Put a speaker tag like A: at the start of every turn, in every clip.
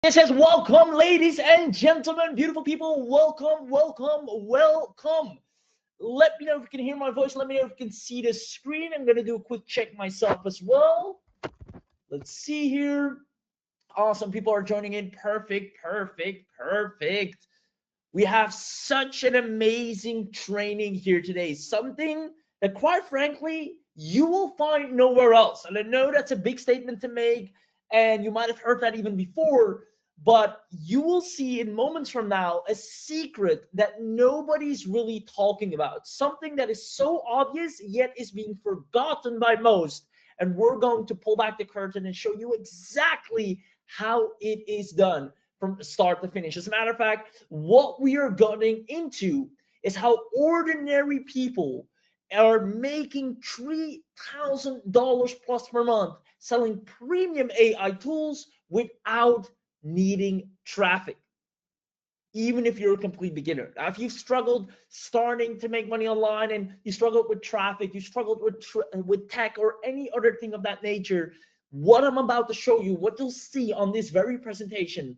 A: It says, welcome, ladies and gentlemen, beautiful people. Welcome, welcome, welcome. Let me know if you can hear my voice. Let me know if you can see the screen. I'm going to do a quick check myself as well. Let's see here. Awesome. People are joining in. Perfect, perfect, perfect. We have such an amazing training here today. Something that, quite frankly, you will find nowhere else. And I know that's a big statement to make, and you might have heard that even before, but you will see in moments from now a secret that nobody's really talking about. Something that is so obvious, yet is being forgotten by most. And we're going to pull back the curtain and show you exactly how it is done from start to finish. As a matter of fact, what we are getting into is how ordinary people are making $3,000 plus per month selling premium AI tools without needing traffic. Even if you're a complete beginner. Now, if you've struggled starting to make money online and you struggled with traffic, you struggled with tech or any other thing of that nature, what I'm about to show you, what you'll see on this very presentation,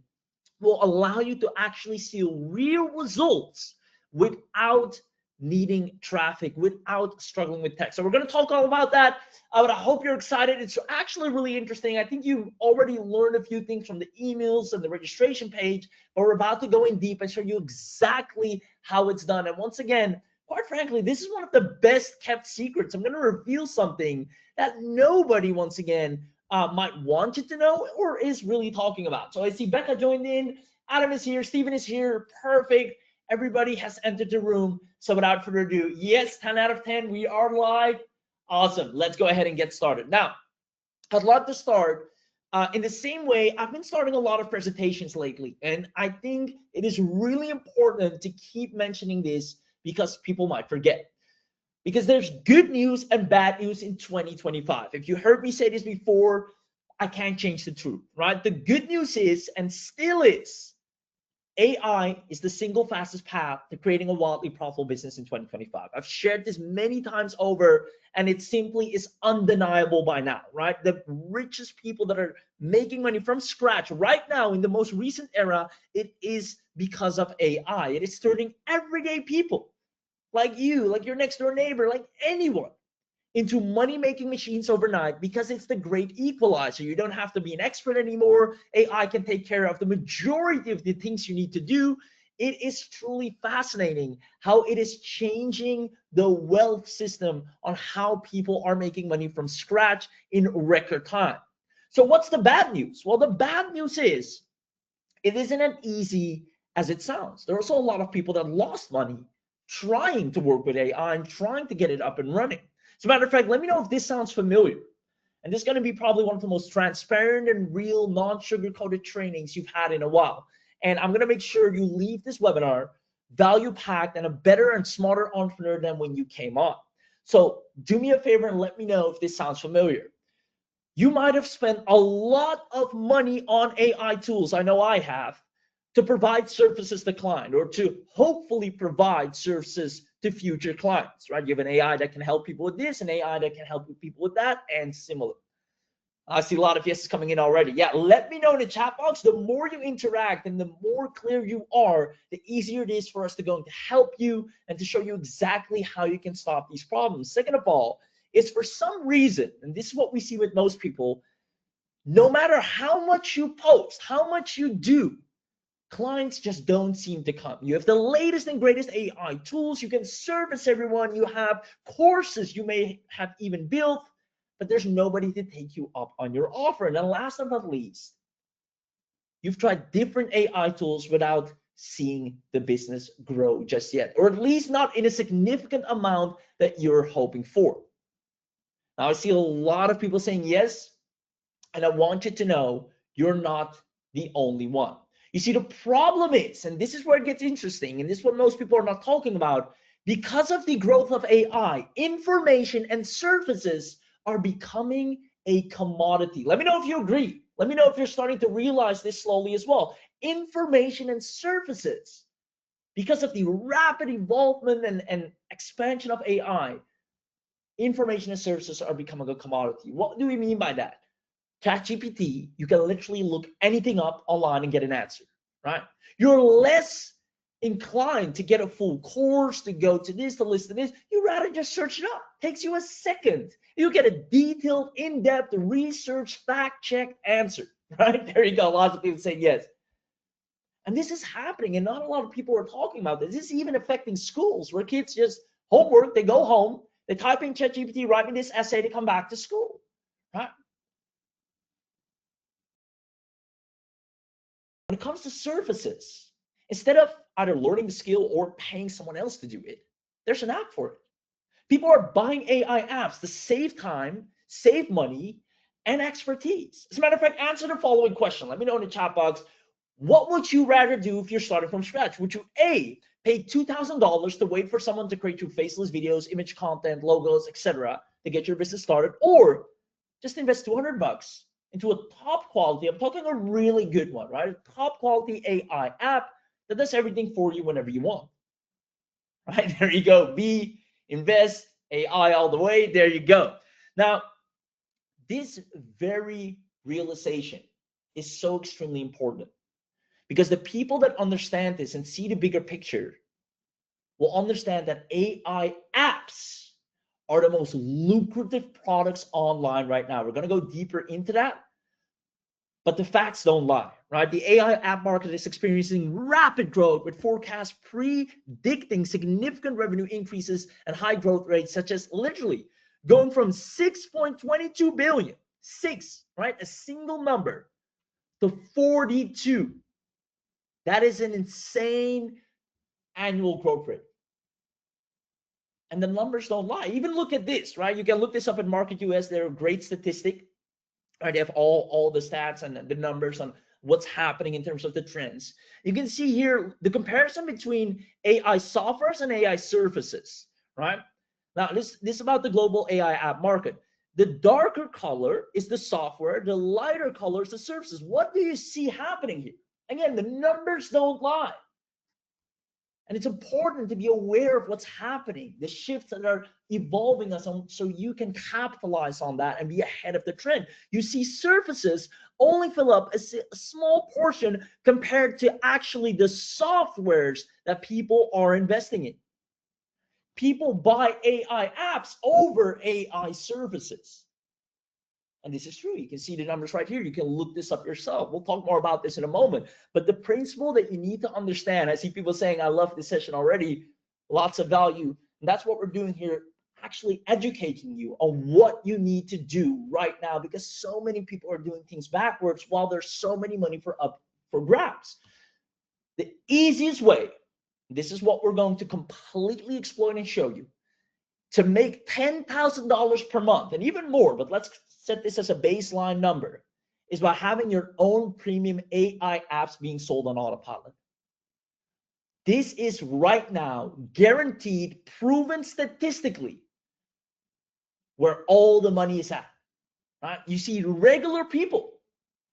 A: will allow you to actually see real results without needing traffic, without struggling with tech. So we're going to talk all about that. I hope you're excited. It's actually really interesting. I think you've already learned a few things from the emails and the registration page, but we're about to go in deep and show you exactly how it's done. And once again, quite frankly, this is one of the best kept secrets. I'm going to reveal something that nobody, once again, might want you to know or is really talking about. So I see Becca joined in, Adam is here, Steven is here, perfect. Everybody has entered the room. So without further ado, yes, 10 out of 10, we are live. Awesome, let's go ahead and get started. Now, I'd love to start in the same way. I've been starting a lot of presentations lately, and I think it is really important to keep mentioning this because people might forget. Because there's good news and bad news in 2025. If you heard me say this before, I can't change the truth, right? The good news is, and still is, AI is the single fastest path to creating a wildly profitable business in 2025. I've shared this many times over, and it simply is undeniable by now, right? The richest people that are making money from scratch right now in the most recent era, it is because of AI. It is turning everyday people like you, like your next door neighbor, like anyone, into money-making machines overnight because it's the great equalizer. You don't have to be an expert anymore. AI can take care of the majority of the things you need to do. It is truly fascinating how it is changing the wealth system on how people are making money from scratch in record time. So what's the bad news? Well, the bad news is it isn't as easy as it sounds. There are also a lot of people that lost money trying to work with AI and trying to get it up and running. As a matter of fact, let me know if this sounds familiar. And this is going to be probably one of the most transparent and real non-sugar-coated trainings you've had in a while. And I'm going to make sure you leave this webinar value-packed and a better and smarter entrepreneur than when you came on. So do me a favor and let me know if this sounds familiar. You might have spent a lot of money on AI tools, I know I have, to provide services to client or to hopefully provide services to future clients, right? You have an AI that can help people with this, an AI that can help people with that, and similar. I see a lot of yeses coming in already. Yeah, let me know in the chat box. The more you interact and the more clear you are, the easier it is for us to go and to help you and to show you exactly how you can stop these problems. Second of all, is for some reason, and this is what we see with most people, no matter how much you post, how much you do, clients just don't seem to come. You have the latest and greatest AI tools. You can service everyone. You have courses you may have even built, but there's nobody to take you up on your offer. And then last but not least, you've tried different AI tools without seeing the business grow just yet, or at least not in a significant amount that you're hoping for. Now, I see a lot of people saying yes, and I want you to know you're not the only one. You see, the problem is, and this is where it gets interesting, and this is what most people are not talking about, because of the growth of AI, information and services are becoming a commodity. Let me know if you agree. Let me know if you're starting to realize this slowly as well. Information and services, because of the rapid involvement and expansion of AI, information and services are becoming a commodity. What do we mean by that? ChatGPT, you can literally look anything up online and get an answer, right? You're less inclined to get a full course, to go to this, to listen to this. You rather just search it up. Takes you a second. You get a detailed, in-depth research, fact-check answer, right? There you go. Lots of people say yes. And this is happening, and not a lot of people are talking about this. This is even affecting schools where kids just homework, they go home, they type in ChatGPT, write me this essay, they come back to school, right? When it comes to services, instead of either learning the skill or paying someone else to do it, there's an app for it. People are buying AI apps to save time, save money, and expertise. As a matter of fact, answer the following question. Let me know in the chat box. What would you rather do if you're starting from scratch? Would you A, pay $2,000 to wait for someone to create your faceless videos, image content, logos, etc., to get your business started, or just invest 200 bucks into a top quality, I'm talking a really good one, right? A top quality AI app that does everything for you whenever you want, right? There you go. B, invest AI all the way. There you go. Now, this very realization is so extremely important, because the people that understand this and see the bigger picture will understand that AI apps are the most lucrative products online right now. We're going to go deeper into that, but the facts don't lie, right? The AI app market is experiencing rapid growth, with forecasts predicting significant revenue increases and high growth rates, such as literally going from 6.22 billion, right? A single number, to 42. That is an insane annual growth rate. And the numbers don't lie. Even look at this, right? You can look this up at Market US. They're a great statistic, right? They have all the stats and the numbers on what's happening in terms of the trends. You can see here the comparison between AI softwares and AI services, right? Now, this is about the global AI app market. The darker color is the software. The lighter color is the services. What do you see happening here? Again, the numbers don't lie. And it's important to be aware of what's happening, the shifts that are evolving us on, so you can capitalize on that and be ahead of the trend. You see services only fill up a small portion compared to actually the softwares that people are investing in. People buy AI apps over AI services. And this is true. You can see the numbers right here. You can look this up yourself. We'll talk more about this in a moment. But the principle that you need to understand, I see people saying, I love this session already, lots of value. And that's what we're doing here, actually educating you on what you need to do right now, because so many people are doing things backwards while there's so many money for grabs. The easiest way, this is what we're going to completely explain and show you, to make $10,000 per month and even more, but let's set this as a baseline number, is by having your own premium AI apps being sold on autopilot. This is right now guaranteed, proven statistically, where all the money is at, right? You see regular people,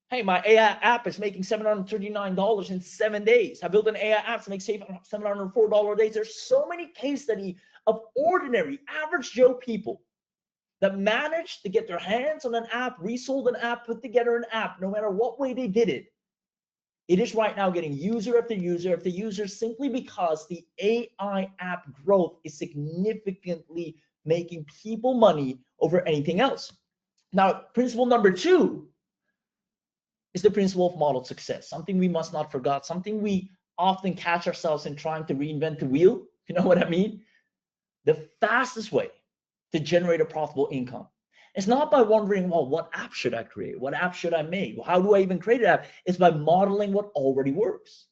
A: hey, my AI app is making $739 in 7 days. I built an AI app to make $704 a day. There's so many case studies of ordinary, average Joe people that managed to get their hands on an app, resold an app, put together an app, no matter what way they did it. It is right now getting user after user after user, simply because the AI app growth is significantly making people money over anything else. Now, principle number 2 is the principle of model success, something we must not forget, something we often catch ourselves in trying to reinvent the wheel. You know what I mean? The fastest way to generate a profitable income, it's not by wondering, well, what app should I create? What app should I make? How do I even create an app? It's by modeling what already works.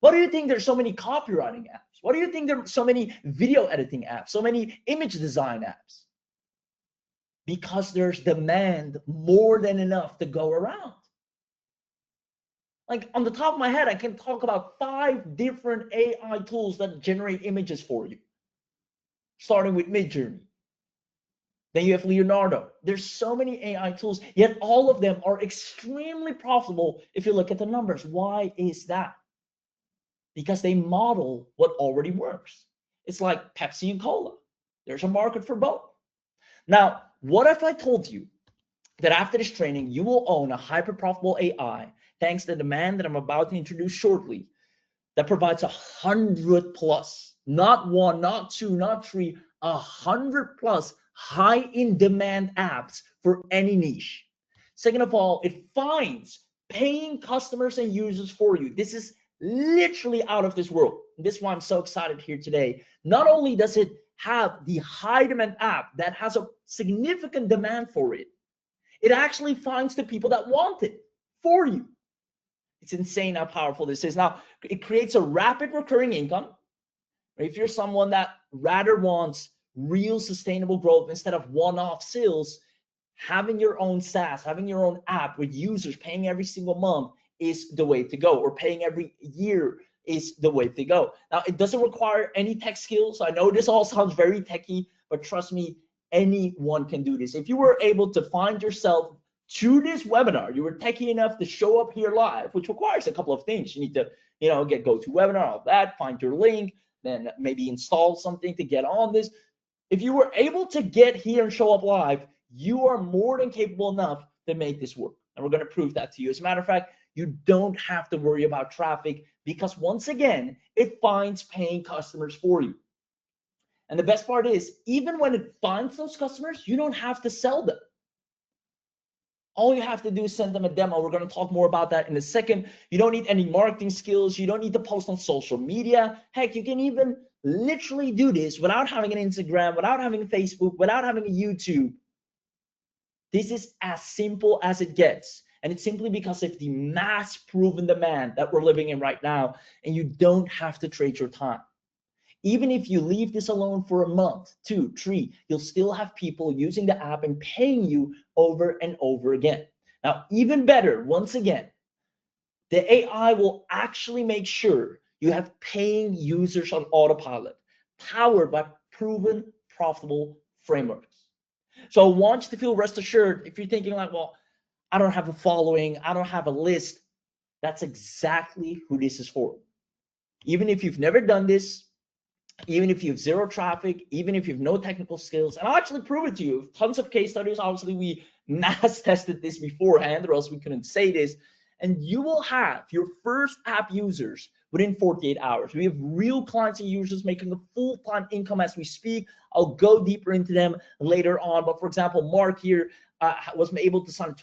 A: Why do you think there's so many copywriting apps? Why do you think there's so many video editing apps, so many image design apps? Because there's demand more than enough to go around. Like, on the top of my head, I can talk about 5 different AI tools that generate images for you, starting with Midjourney. Then you have Leonardo. There's so many AI tools, yet all of them are extremely profitable if you look at the numbers. Why is that? Because they model what already works. It's like Pepsi and Cola. There's a market for both. Now, what if I told you that after this training, you will own a hyper profitable AI thanks to the demand that I'm about to introduce shortly that provides 100 plus, not one, not two, not three, 100 plus high in demand apps for any niche. Second of all, it finds paying customers and users for you. This is literally out of this world. This is why I'm so excited here today. Not only does it have the high demand app that has a significant demand for it, it actually finds the people that want it for you. It's insane how powerful this is. Now, it creates a rapid recurring income. If you're someone that rather wants real sustainable growth instead of one-off sales, having your own SaaS, having your own app with users paying every single month is the way to go, or paying every year is the way to go. Now, it doesn't require any tech skills. I know this all sounds very techy, but trust me, anyone can do this. If you were able to find yourself through this webinar, you were techy enough to show up here live, which requires a couple of things. You need to, get GoToWebinar, all that, find your link, then maybe install something to get on this. If you were able to get here and show up live, you are more than capable enough to make this work. And we're going to prove that to you. As a matter of fact, you don't have to worry about traffic because once again, it finds paying customers for you. And the best part is, even when it finds those customers, you don't have to sell them. All you have to do is send them a demo. We're going to talk more about that in a second. You don't need any marketing skills. You don't need to post on social media. Heck, you can even literally do this without having an Instagram, without having a Facebook, without having a YouTube. This is as simple as it gets. And it's simply because of the mass proven demand that we're living in right now. And you don't have to trade your time. Even if you leave this alone for a month, 2, 3, you'll still have people using the app and paying you over and over again. Now, even better, once again, the AI will actually make sure you have paying users on autopilot, powered by proven profitable frameworks. So I want you to feel rest assured. If you're thinking like, well, I don't have a following, I don't have a list, that's exactly who this is for. Even if you've never done this, even if you have zero traffic, even if you have no technical skills, and I'll actually prove it to you. Tons of case studies. Obviously, we mass tested this beforehand, or else we couldn't say this. And you will have your first app users within 48 hours. We have real clients and users making a full-time income as we speak. I'll go deeper into them later on. But for example, Mark here was able to sign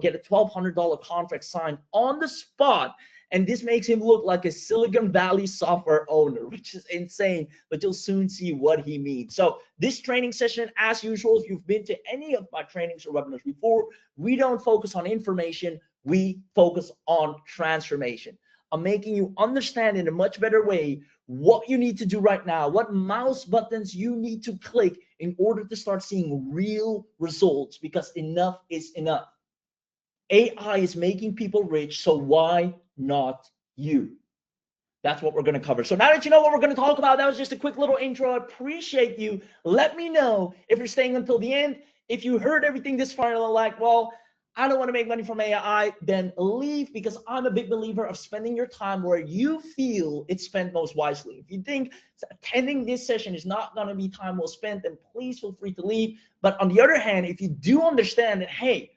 A: get a $1,200 contract signed on the spot. And this makes him look like a Silicon Valley software owner, which is insane, but you'll soon see what he means. So this training session, as usual, if you've been to any of my trainings or webinars before, we don't focus on information, we focus on transformation. I'm making you understand in a much better way what you need to do right now, what mouse buttons you need to click in order to start seeing real results, because enough is enough. AI is making people rich, so why not you? That's what we're going to cover. So now that you know what we're going to talk about, that was just a quick little intro. I appreciate you. Let me know if you're staying until the end. If you heard everything this far and are like, well, I don't want to make money from AI, then leave, because I'm a big believer of spending your time where you feel it's spent most wisely. If you think attending this session is not going to be time well spent, then please feel free to leave. But on the other hand, if you do understand that, hey,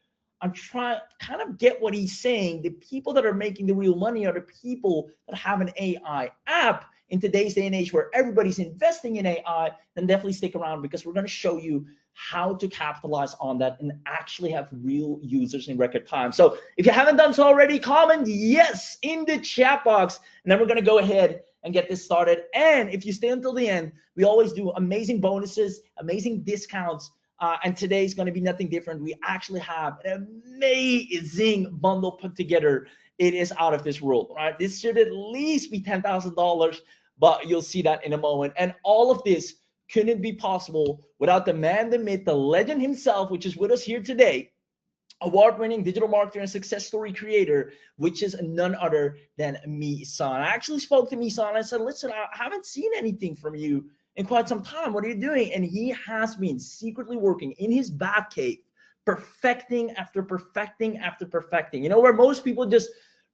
A: I'm trying to kind of get what he's saying, the people that are making the real money are the people that have an AI app in today's day and age where everybody's investing in AI, then definitely stick around, because we're going to show you how to capitalize on that and actually have real users in record time. So if you haven't done so already, comment yes in the chat box, and then we're going to go ahead and get this started. And if you stay until the end, we always do amazing bonuses, amazing discounts. And today's going to be nothing different. We actually have an amazing bundle put together. It is out of this world, right? This should at least be $10,000, but you'll see that in a moment. And all of this couldn't be possible without the man, the myth, the legend himself, which is with us here today, award-winning digital marketer and success story creator, which is none other than Misan. I actually spoke to Misan and I said, listen, I haven't seen anything from you in quite some time. What are you doing? And he has been secretly working in his back cave, perfecting after perfecting after perfecting. You know, where most people just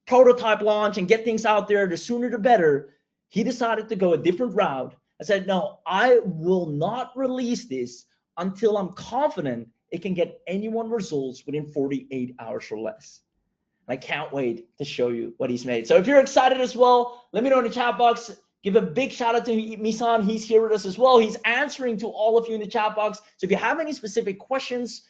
A: prototype launch and get things out there, the sooner the better. He decided to go a different route. I said, no, I will not release this until I'm confident it can get anyone results within 48 hours or less. And I can't wait to show you what he's made. So if you're excited as well, let me know in the chat box. Give a big shout out to Misan. He's here with us as well. He's answering to all of you in the chat box. So if you have any specific questions,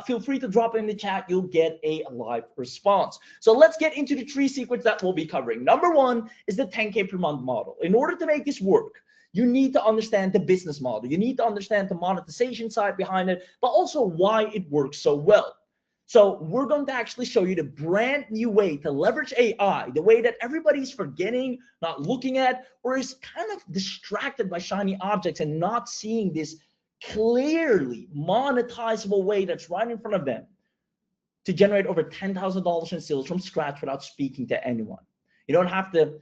A: feel free to drop it in the chat. You'll get a live response. So let's get into the 3 secrets that we'll be covering. Number 1 is the 10K per month model. In order to make this work, you need to understand the business model. You need to understand the monetization side behind it, but also why it works so well. So we're going to actually show you the brand new way to leverage AI, the way that everybody's forgetting, not looking at, or is kind of distracted by shiny objects and not seeing this clearly monetizable way that's right in front of them to generate over $10,000 in sales from scratch without speaking to anyone. You don't have to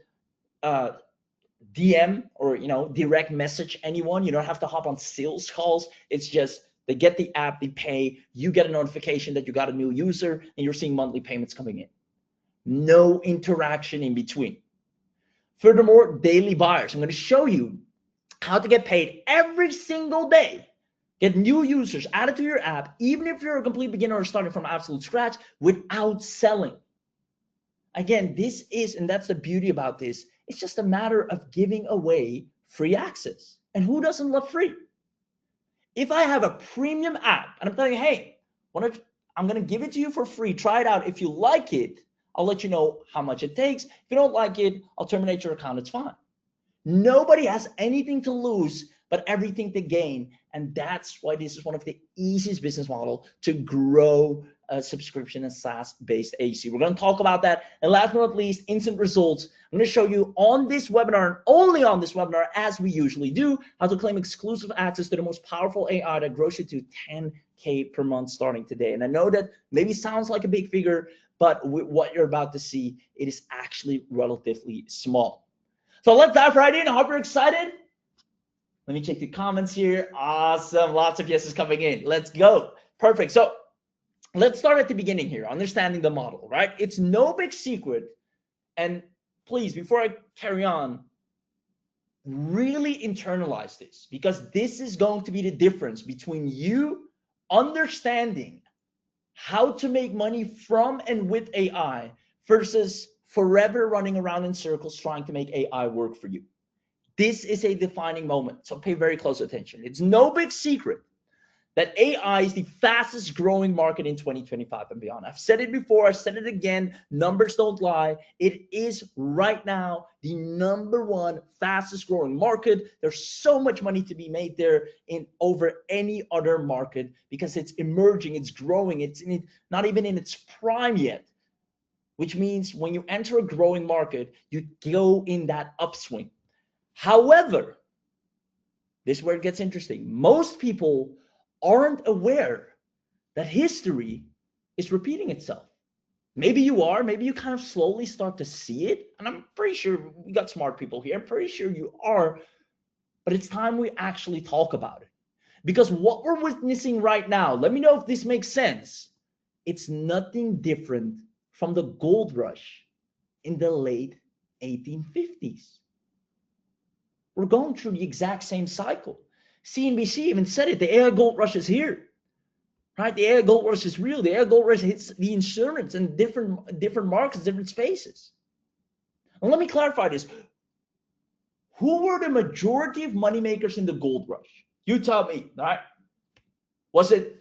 A: DM or direct message anyone. You don't have to hop on sales calls. It's just they get the app, they pay, you get a notification that you got a new user, and you're seeing monthly payments coming in. No interaction in between. Furthermore, daily buyers. I'm going to show you how to get paid every single day. Get new users added to your app, even if you're a complete beginner or starting from absolute scratch, without selling. Again, this is, and that's the beauty about this, it's just a matter of giving away free access. And who doesn't love free? If I have a premium app and I'm telling you, hey, I'm going to give it to you for free, try it out. If you like it, I'll let you know how much it takes. If you don't like it, I'll terminate your account. It's fine. Nobody has anything to lose, but everything to gain. And that's why this is one of the easiest business model to grow a subscription and SaaS-based agency. We're going to talk about that. And last but not least, instant results. I'm going to show you on this webinar, and only on this webinar, as we usually do, how to claim exclusive access to the most powerful AI that grows you to 10K per month starting today. And I know that maybe sounds like a big figure, but with what you're about to see, it is actually relatively small. So let's dive right in. I hope you're excited. Let me check the comments here. Awesome. Lots of yeses coming in. Let's go. Perfect. So let's start at the beginning here, understanding the model, right? It's no big secret. And please, before I carry on, really internalize this, because this is going to be the difference between you understanding how to make money from and with AI versus forever running around in circles trying to make AI work for you. This is a defining moment, so pay very close attention. It's no big secret that AI is the fastest growing market in 2025 and beyond. I've said it before, I've said it again, numbers don't lie. It is right now the #1 fastest growing market. There's so much money to be made there in over any other market because it's emerging, it's growing, it's not even in its prime yet, which means when you enter a growing market, you go in that upswing. However, this is where it gets interesting. Most people aren't aware that history is repeating itself. Maybe you are, maybe you kind of slowly start to see it. And I'm pretty sure we got smart people here. I'm pretty sure you are, but it's time we actually talk about it. Because what we're witnessing right now, let me know if this makes sense. It's nothing different from the gold rush in the late 1850s. We're going through the exact same cycle. CNBC even said it, the AI gold rush is here, right? The AI gold rush is real. The AI gold rush hits the insurance and different markets, different spaces. And let me clarify this. Who were the majority of moneymakers in the gold rush? You tell me, right? Was it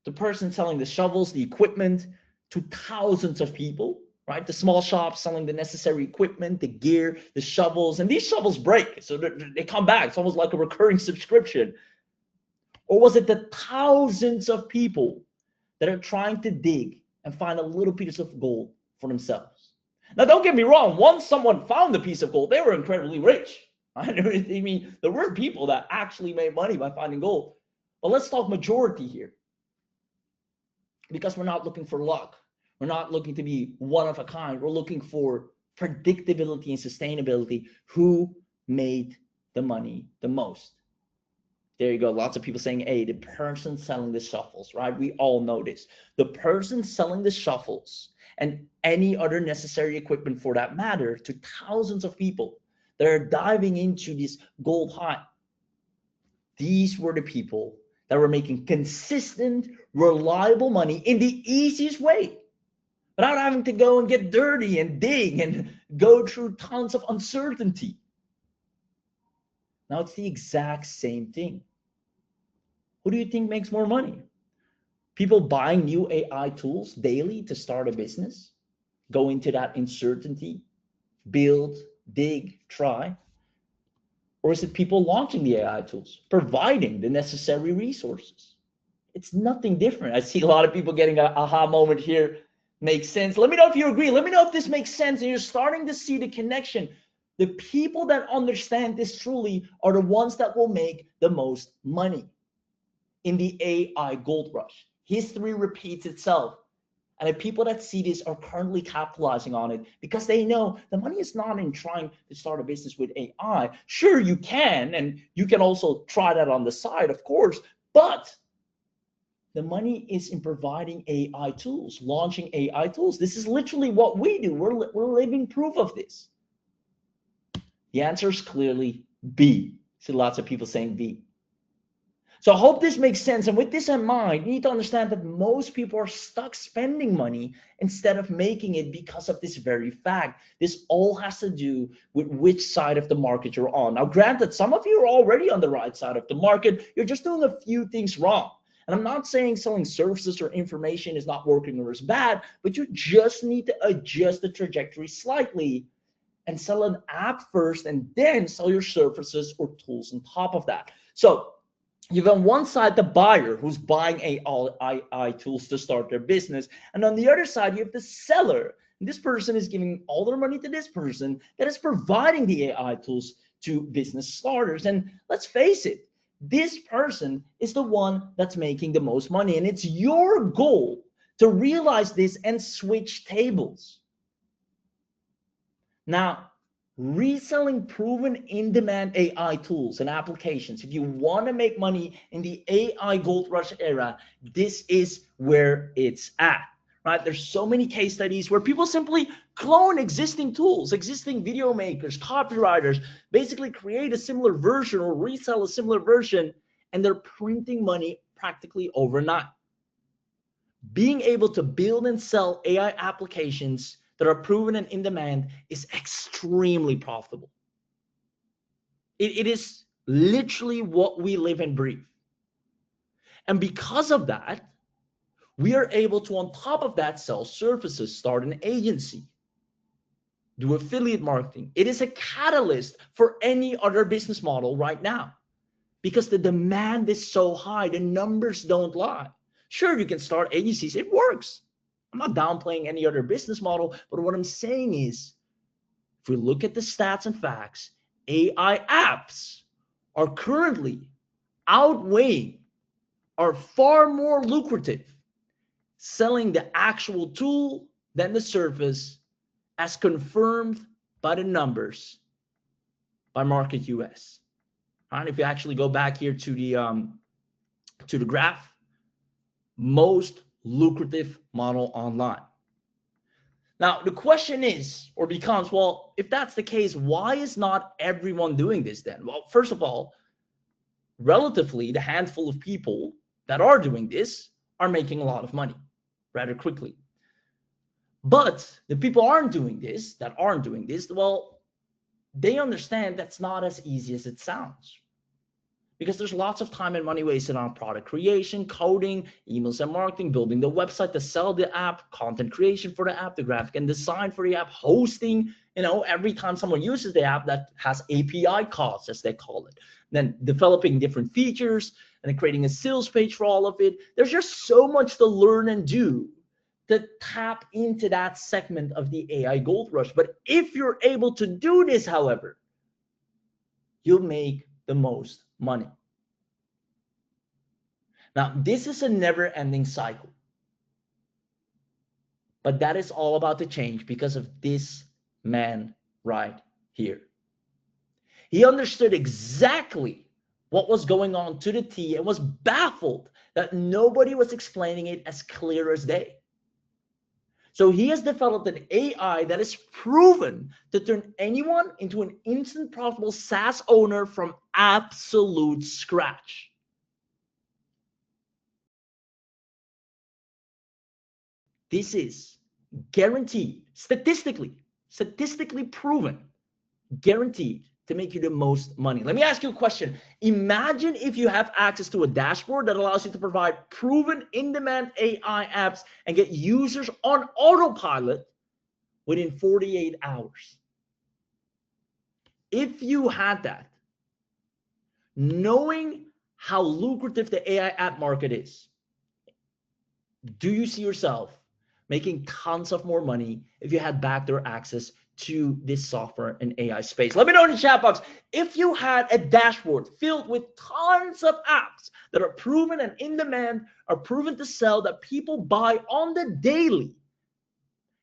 A: the person selling the shovels, the equipment to thousands of people? Right, the small shops selling the necessary equipment, the gear, the shovels, and these shovels break, so they come back. It's almost like a recurring subscription. Or was it the thousands of people that are trying to dig and find a little piece of gold for themselves? Now, don't get me wrong. Once someone found the piece of gold, they were incredibly rich. Right? I mean, there were people that actually made money by finding gold. But let's talk majority here, because we're not looking for luck. We're not looking to be one of a kind. We're looking for predictability and sustainability. Who made the money the most? There you go. Lots of people saying, hey, the person selling the shuffles, right? We all know this. The person selling the shuffles and any other necessary equipment for that matter to thousands of people that are diving into this gold high. These were the people that were making consistent, reliable money in the easiest way without having to go and get dirty and dig and go through tons of uncertainty. Now it's the exact same thing. Who do you think makes more money? People buying new AI tools daily to start a business, go into that uncertainty, build, dig, try? Or is it people launching the AI tools, providing the necessary resources? It's nothing different. I see a lot of people getting an aha moment here. Makes sense. Let me know if you agree. Let me know if this makes sense and you're starting to see the connection. The people that understand this truly are the ones that will make the most money in the AI gold rush. History repeats itself. And the people that see this are currently capitalizing on it because they know the money is not in trying to start a business with AI. Sure, you can, and you can also try that on the side, of course, but the money is in providing AI tools, launching AI tools. This is literally what we do. We're living proof of this. The answer is clearly B. See lots of people saying B. So I hope this makes sense. And with this in mind, you need to understand that most people are stuck spending money instead of making it because of this very fact. This all has to do with which side of the market you're on. Now, granted, some of you are already on the right side of the market. You're just doing a few things wrong. And I'm not saying selling services or information is not working or is bad, but you just need to adjust the trajectory slightly and sell an app first and then sell your services or tools on top of that. So you've on one side the buyer who's buying AI tools to start their business, and on the other side you have the seller. And this person is giving all their money to this person that is providing the AI tools to business starters. And let's face it, this person is the one that's making the most money, and it's your goal to realize this and switch tables. Now, reselling proven in-demand AI tools and applications, if you want to make money in the AI gold rush era, this is where it's at, right? There's so many case studies where people simply clone existing tools, existing video makers, copywriters, basically create a similar version or resell a similar version, and they're printing money practically overnight. Being able to build and sell AI applications that are proven and in demand is extremely profitable. It is literally what we live and breathe. And because of that, we are able to, on top of that, sell services, start an agency, do affiliate marketing. It is a catalyst for any other business model right now because the demand is so high. The numbers don't lie. Sure, you can start agencies. It works. I'm not downplaying any other business model, but what I'm saying is, if we look at the stats and facts, AI apps are currently outweighing, are far more lucrative selling the actual tool than the service, as confirmed by the numbers by Market US. And if you actually go back here to the graph, most lucrative model online. Now, the question is, or becomes, well, if that's the case, why is not everyone doing this then? Well, first of all, relatively, the handful of people that are doing this are making a lot of money rather quickly. But the people that aren't doing this, well, they understand that's not as easy as it sounds. Because there's lots of time and money wasted on product creation, coding, emails and marketing, building the website to sell the app, content creation for the app, the graphic and design for the app, hosting, every time someone uses the app that has API costs, as they call it. Then developing different features and then creating a sales page for all of it. There's just so much to learn and do to tap into that segment of the AI gold rush. But if you're able to do this, however, you'll make the most money. Now, this is a never-ending cycle. But that is all about to change because of this man right here. He understood exactly what was going on to the T and was baffled that nobody was explaining it as clear as day. So he has developed an AI that is proven to turn anyone into an instant profitable SaaS owner from absolute scratch. This is guaranteed, statistically proven, guaranteed to make you the most money. Let me ask you a question. Imagine if you have access to a dashboard that allows you to provide proven in-demand AI apps and get users on autopilot within 48 hours. If you had that, knowing how lucrative the AI app market is, do you see yourself making tons of more money if you had backdoor access to this software and AI space? Let me know in the chat box. If you had a dashboard filled with tons of apps that are proven and in demand, are proven to sell, that people buy on the daily,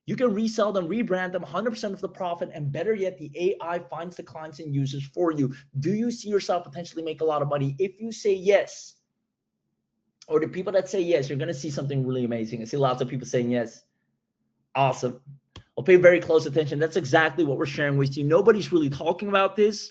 A: you can resell them, rebrand them, 100% of the profit, and better yet, the AI finds the clients and users for you. Do you see yourself potentially make a lot of money? If you say yes, or the people that say yes, you're going to see something really amazing. I see lots of people saying yes. Awesome. I'll pay very close attention. That's exactly what we're sharing with you. Nobody's really talking about this.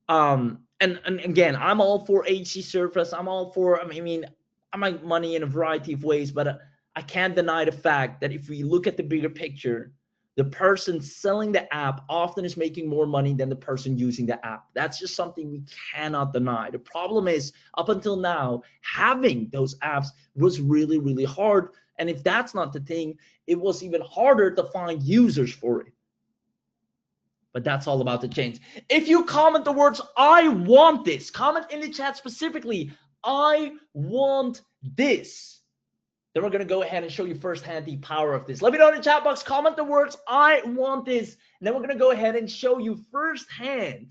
A: And again, I'm all for HC Surface. I'm all for, I mean, I make money in a variety of ways, but I can't deny the fact that if we look at the bigger picture, the person selling the app often is making more money than the person using the app. That's just something we cannot deny. The problem is, up until now, having those apps was really, really hard. And if that's not the thing, it was even harder to find users for it. But that's all about to change. If you comment the words, I want this, comment in the chat specifically, I want this, then we're going to go ahead and show you firsthand the power of this. Let me know in the chat box, comment the words, I want this. And then we're going to go ahead and show you firsthand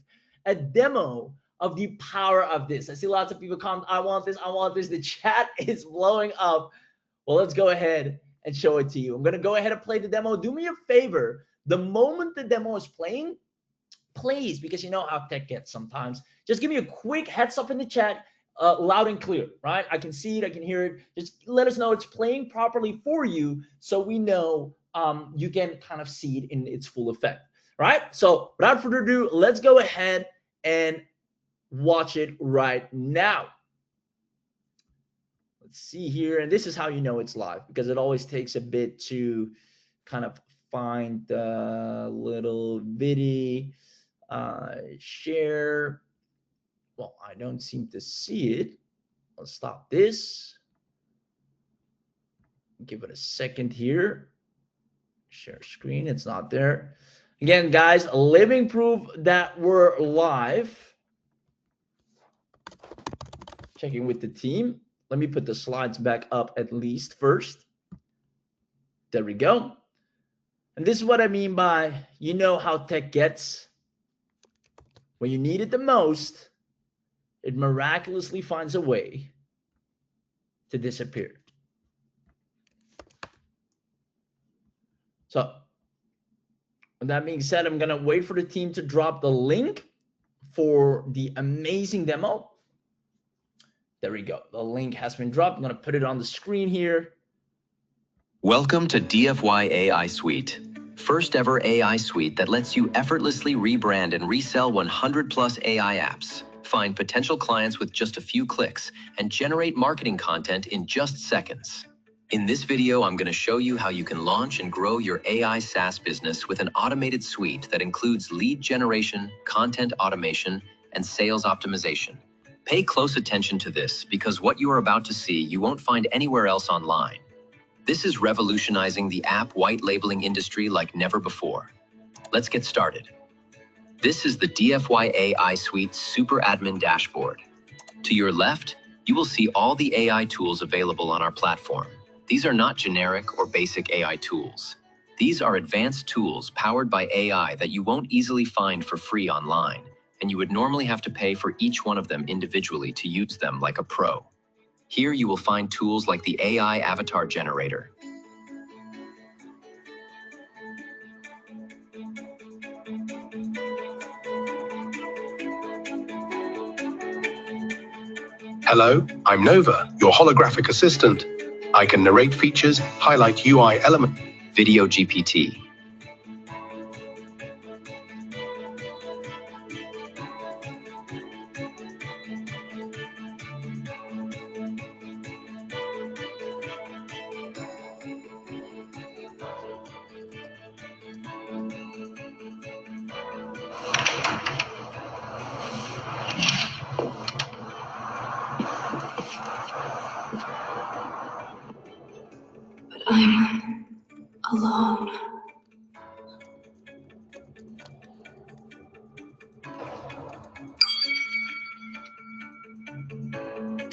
A: a demo of the power of this. I see lots of people comment, I want this, I want this. The chat is blowing up. Well, let's go ahead and show it to you. I'm going to go ahead and play the demo. Do me a favor. The moment the demo is playing, please, because you know how tech gets sometimes, just give me a quick heads up in the chat. Loud and clear, right? I can see it, I can hear it. Just let us know it's playing properly for you, so we know you can kind of see it in its full effect, right? So without further ado, let's go ahead and watch it right now. Let's see here, and this is how you know it's live, because it always takes a bit to kind of find the little video, share. Well, I don't seem to see it. Let's stop this. Give it a second here. Share screen, it's not there. Again, guys, living proof that we're live. Checking with the team. Let me put the slides back up at least first. There we go. And this is what I mean by, you know how tech gets. When you need it the most, it miraculously finds a way to disappear. So, with that being said, I'm going to wait for the team to drop the link for the amazing demo. There we go. The link has been dropped. I'm going to put it on the screen here.
B: Welcome to DFY AI Suite. First ever AI suite that lets you effortlessly rebrand and resell 100+ AI apps. Find potential clients with just a few clicks and generate marketing content in just seconds. In this video, I'm going to show you how you can launch and grow your AI SaaS business with an automated suite that includes lead generation, content automation, and sales optimization. Pay close attention to this, because what you are about to see you won't find anywhere else online. This is revolutionizing the app white labeling industry like never before. Let's get started. This is the DFY AI Suite Super Admin Dashboard. To your left, you will see all the AI tools available on our platform. These are not generic or basic AI tools. These are advanced tools powered by AI that you won't easily find for free online, and you would normally have to pay for each one of them individually to use them like a pro. Here you will find tools like the AI Avatar Generator,
C: Hello, I'm Nova, your holographic assistant. I can narrate features, highlight UI elements.
B: Video GPT,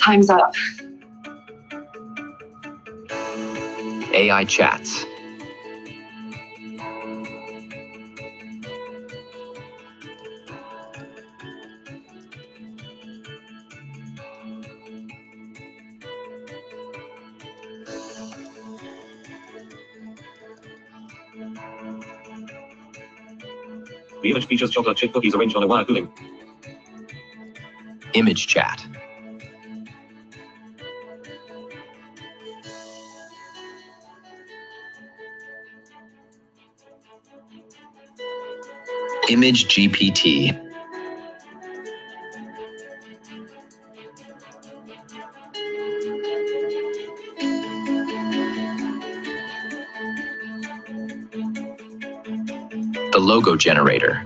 D: Time's up.
B: AI chats.
E: The image features chocolate chip cookies arranged on a wire cooling.
B: Image chat. Image GPT. The logo generator.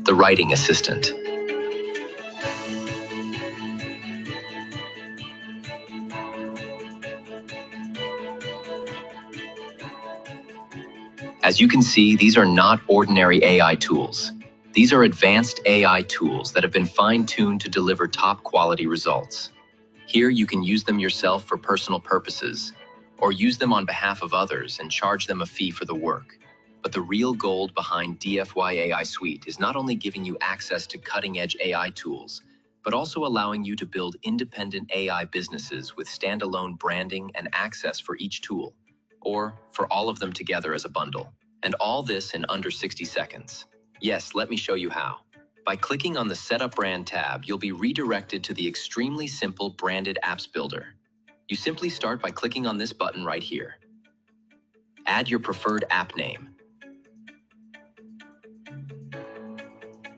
B: The writing assistant. As you can see, these are not ordinary AI tools. These are advanced AI tools that have been fine-tuned to deliver top-quality results. Here you can use them yourself for personal purposes, or use them on behalf of others and charge them a fee for the work. But the real gold behind DFY AI Suite is not only giving you access to cutting-edge AI tools, but also allowing you to build independent AI businesses with standalone branding and access for each tool, or for all of them together as a bundle. And all this in under 60 seconds. Yes, let me show you how. By clicking on the Setup Brand tab, you'll be redirected to the extremely simple Branded Apps Builder. You simply start by clicking on this button right here. Add your preferred app name,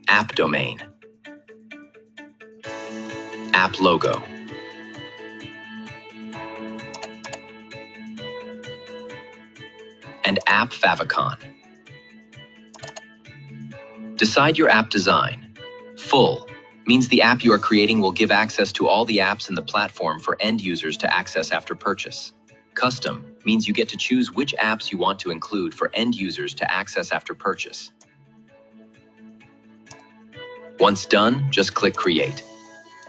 B: app domain, app logo, and app favicon. Decide your app design. Full means the app you are creating will give access to all the apps in the platform for end users to access after purchase. Custom means you get to choose which apps you want to include for end users to access after purchase. Once done, just click Create,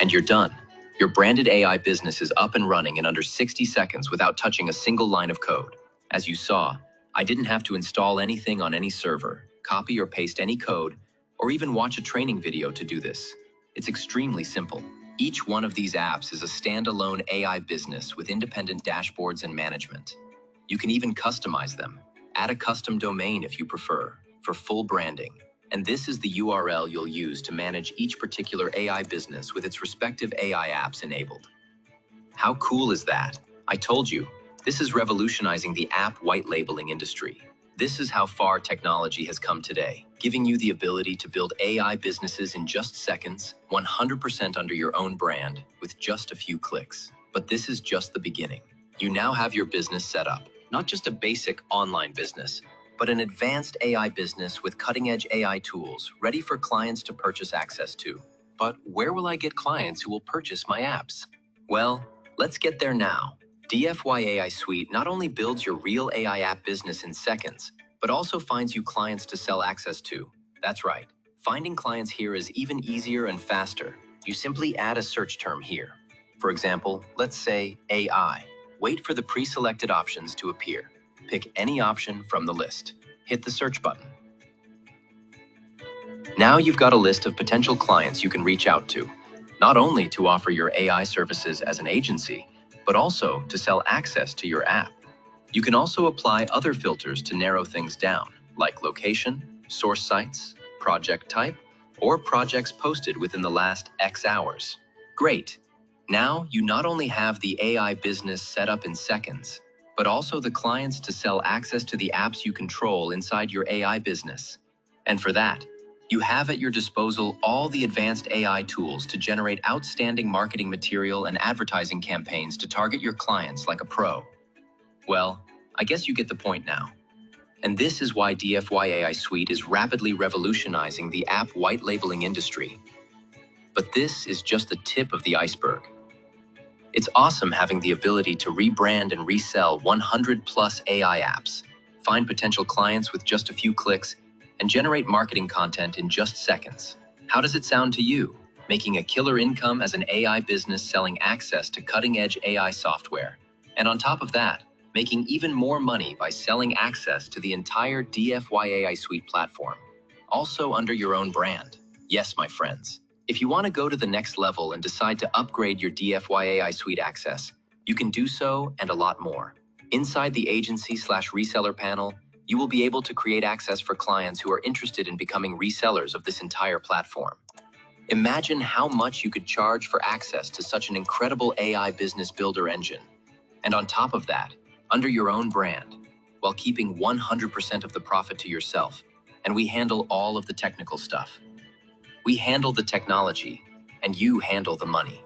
B: and you're done. Your branded AI business is up and running in under 60 seconds without touching a single line of code. As you saw, I didn't have to install anything on any server, copy or paste any code, or even watch a training video to do this. It's extremely simple. Each one of these apps is a standalone AI business with independent dashboards and management. You can even customize them. Add a custom domain if you prefer, for full branding. And this is the URL you'll use to manage each particular AI business with its respective AI apps enabled. How cool is that? I told you, this is revolutionizing the app white labeling industry. This is how far technology has come today, giving you the ability to build AI businesses in just seconds, 100% under your own brand, with just a few clicks. But this is just the beginning. You now have your business set up, not just a basic online business, but an advanced AI business with cutting-edge AI tools ready for clients to purchase access to. But where will I get clients who will purchase my apps? Well, let's get there now. DFY AI Suite not only builds your real AI app business in seconds, but also finds you clients to sell access to. That's right. Finding clients here is even easier and faster. You simply add a search term here. For example, let's say AI. Wait for the pre-selected options to appear. Pick any option from the list. Hit the search button. Now you've got a list of potential clients you can reach out to, not only to offer your AI services as an agency, but also to sell access to your app. You can also apply other filters to narrow things down, like location, source sites, project type, or projects posted within the last X hours. Great! Now you not only have the AI business set up in seconds, but also the clients to sell access to the apps you control inside your AI business. And for that, you have at your disposal all the advanced AI tools to generate outstanding marketing material and advertising campaigns to target your clients like a pro. Well, I guess you get the point now. And this is why DFY AI Suite is rapidly revolutionizing the app white labeling industry. But this is just the tip of the iceberg. It's awesome having the ability to rebrand and resell 100+ AI apps, find potential clients with just a few clicks, and generate marketing content in just seconds. How does it sound to you? Making a killer income as an AI business selling access to cutting-edge AI software. And on top of that, making even more money by selling access to the entire DFY AI Suite platform, also under your own brand. Yes, my friends. If you want to go to the next level and decide to upgrade your DFY AI Suite access, you can do so and a lot more. Inside the agency/reseller panel, you will be able to create access for clients who are interested in becoming resellers of this entire platform. Imagine how much you could charge for access to such an incredible AI business builder engine. And on top of that, under your own brand, while keeping 100% of the profit to yourself. And we handle all of the technical stuff. We handle the technology, and you handle the money.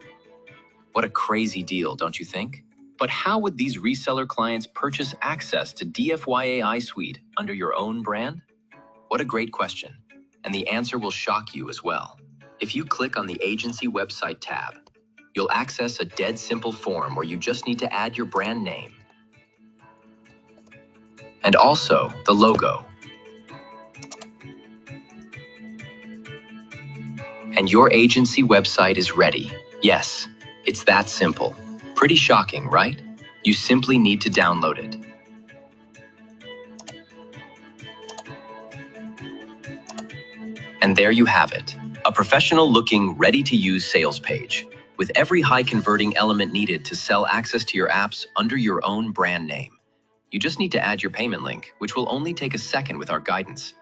B: What a crazy deal, don't you think? But how would these reseller clients purchase access to DFY AI Suite under your own brand? What a great question. And the answer will shock you as well. If you click on the agency website tab, you'll access a dead simple form where you just need to add your brand name and also the logo. And your agency website is ready. Yes, it's that simple. Pretty shocking, right? You simply need to download it. And there you have it, a professional-looking, ready-to-use sales page with every high-converting element needed to sell access to your apps under your own brand name. You just need to add your payment link, which will only take a second with our guidance.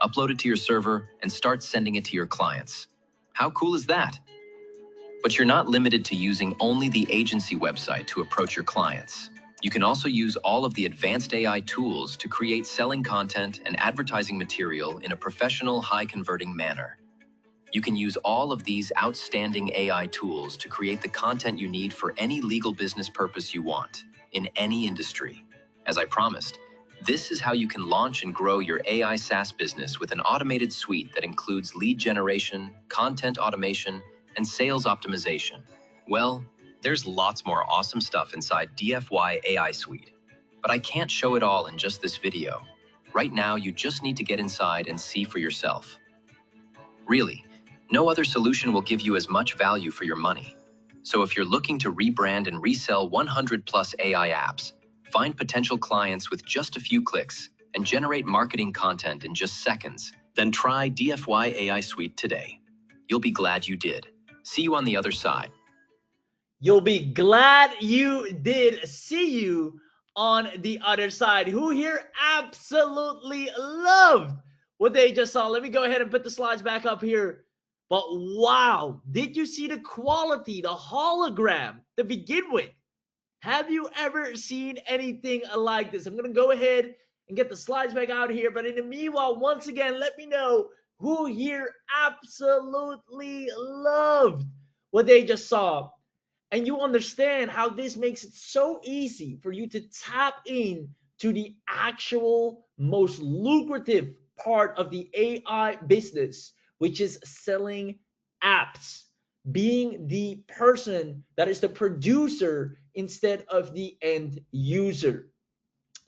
B: Upload it to your server and start sending it to your clients. How cool is that? But you're not limited to using only the agency website to approach your clients. You can also use all of the advanced AI tools to create selling content and advertising material in a professional, high-converting manner. You can use all of these outstanding AI tools to create the content you need for any legal business purpose you want, in any industry. As I promised, this is how you can launch and grow your AI SaaS business with an automated suite that includes lead generation, content automation, and sales optimization. Well, there's lots more awesome stuff inside DFY AI Suite, but I can't show it all in just this video. Right now, you just need to get inside and see for yourself. Really, no other solution will give you as much value for your money. So if you're looking to rebrand and resell 100+ AI apps, find potential clients with just a few clicks, and generate marketing content in just seconds, then try DFY AI Suite today. You'll be glad you did. See you on the other side.
A: You'll be glad you did. See you on the other side. Who here absolutely loved what they just saw? Let me go ahead and put the slides back up here. But wow, did you see the quality, the hologram to begin with? Have you ever seen anything like this? I'm going to go ahead and get the slides back out here. But in the meanwhile, once again, let me know who here absolutely loved what they just saw. And you understand how this makes it so easy for you to tap in to the actual most lucrative part of the AI business, which is selling apps, being the person that is the producer instead of the end user.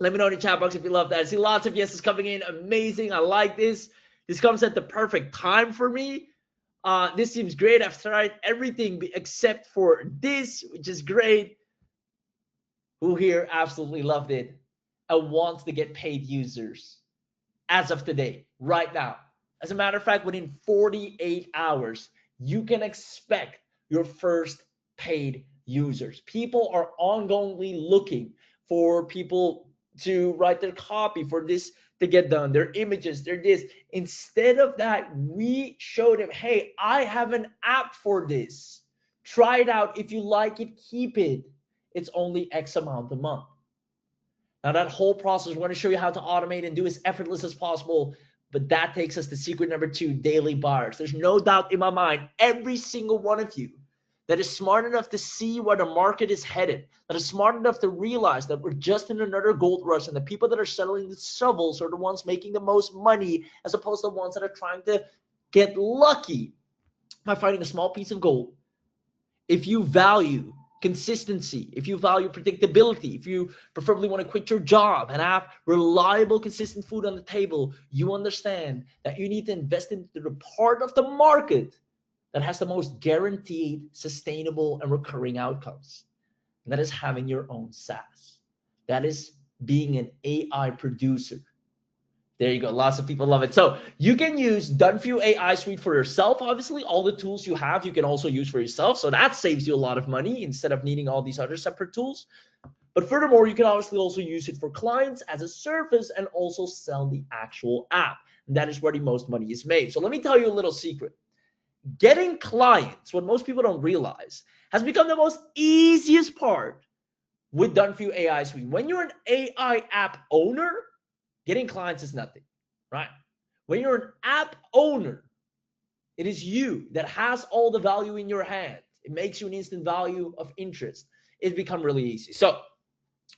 A: Let me know in the chat box if you love that. I see lots of yeses coming in. Amazing. I like this. This comes at the perfect time for me. This seems great. I've tried everything except for this, which is great. Who here absolutely loved it and wants to get paid users as of today, right now? As a matter of fact, within 48 hours, you can expect your first paid users. People are ongoingly looking for people to write their copy, for this to get done, their images, their this. Instead of that, we showed them, hey, I have an app for this. Try it out. If you like it, keep it. It's only X amount a month. Now that whole process, we're going to show you how to automate and do as effortless as possible. But that takes us to secret number 2, daily buyers. There's no doubt in my mind, every single one of you that is smart enough to see where the market is headed, that is smart enough to realize that we're just in another gold rush, and the people that are selling the shovels are the ones making the most money, as opposed to the ones that are trying to get lucky by finding a small piece of gold. If you value consistency, if you value predictability, if you preferably want to quit your job and have reliable, consistent food on the table, you understand that you need to invest into the part of the market that has the most guaranteed, sustainable, and recurring outcomes. And that is having your own SaaS. That is being an AI producer. There you go. Lots of people love it. So you can use Done4You AI Suite for yourself. Obviously, all the tools you have, you can also use for yourself. So that saves you a lot of money instead of needing all these other separate tools. But furthermore, you can obviously also use it for clients as a service and also sell the actual app. And that is where the most money is made. So let me tell you a little secret. Getting clients, what most people don't realize, has become the most easiest part with Done4You AI Suite. When you're an AI app owner, getting clients is nothing, right? When you're an app owner, it is you that has all the value in your hand. It makes you an instant value of interest. It's become really easy. So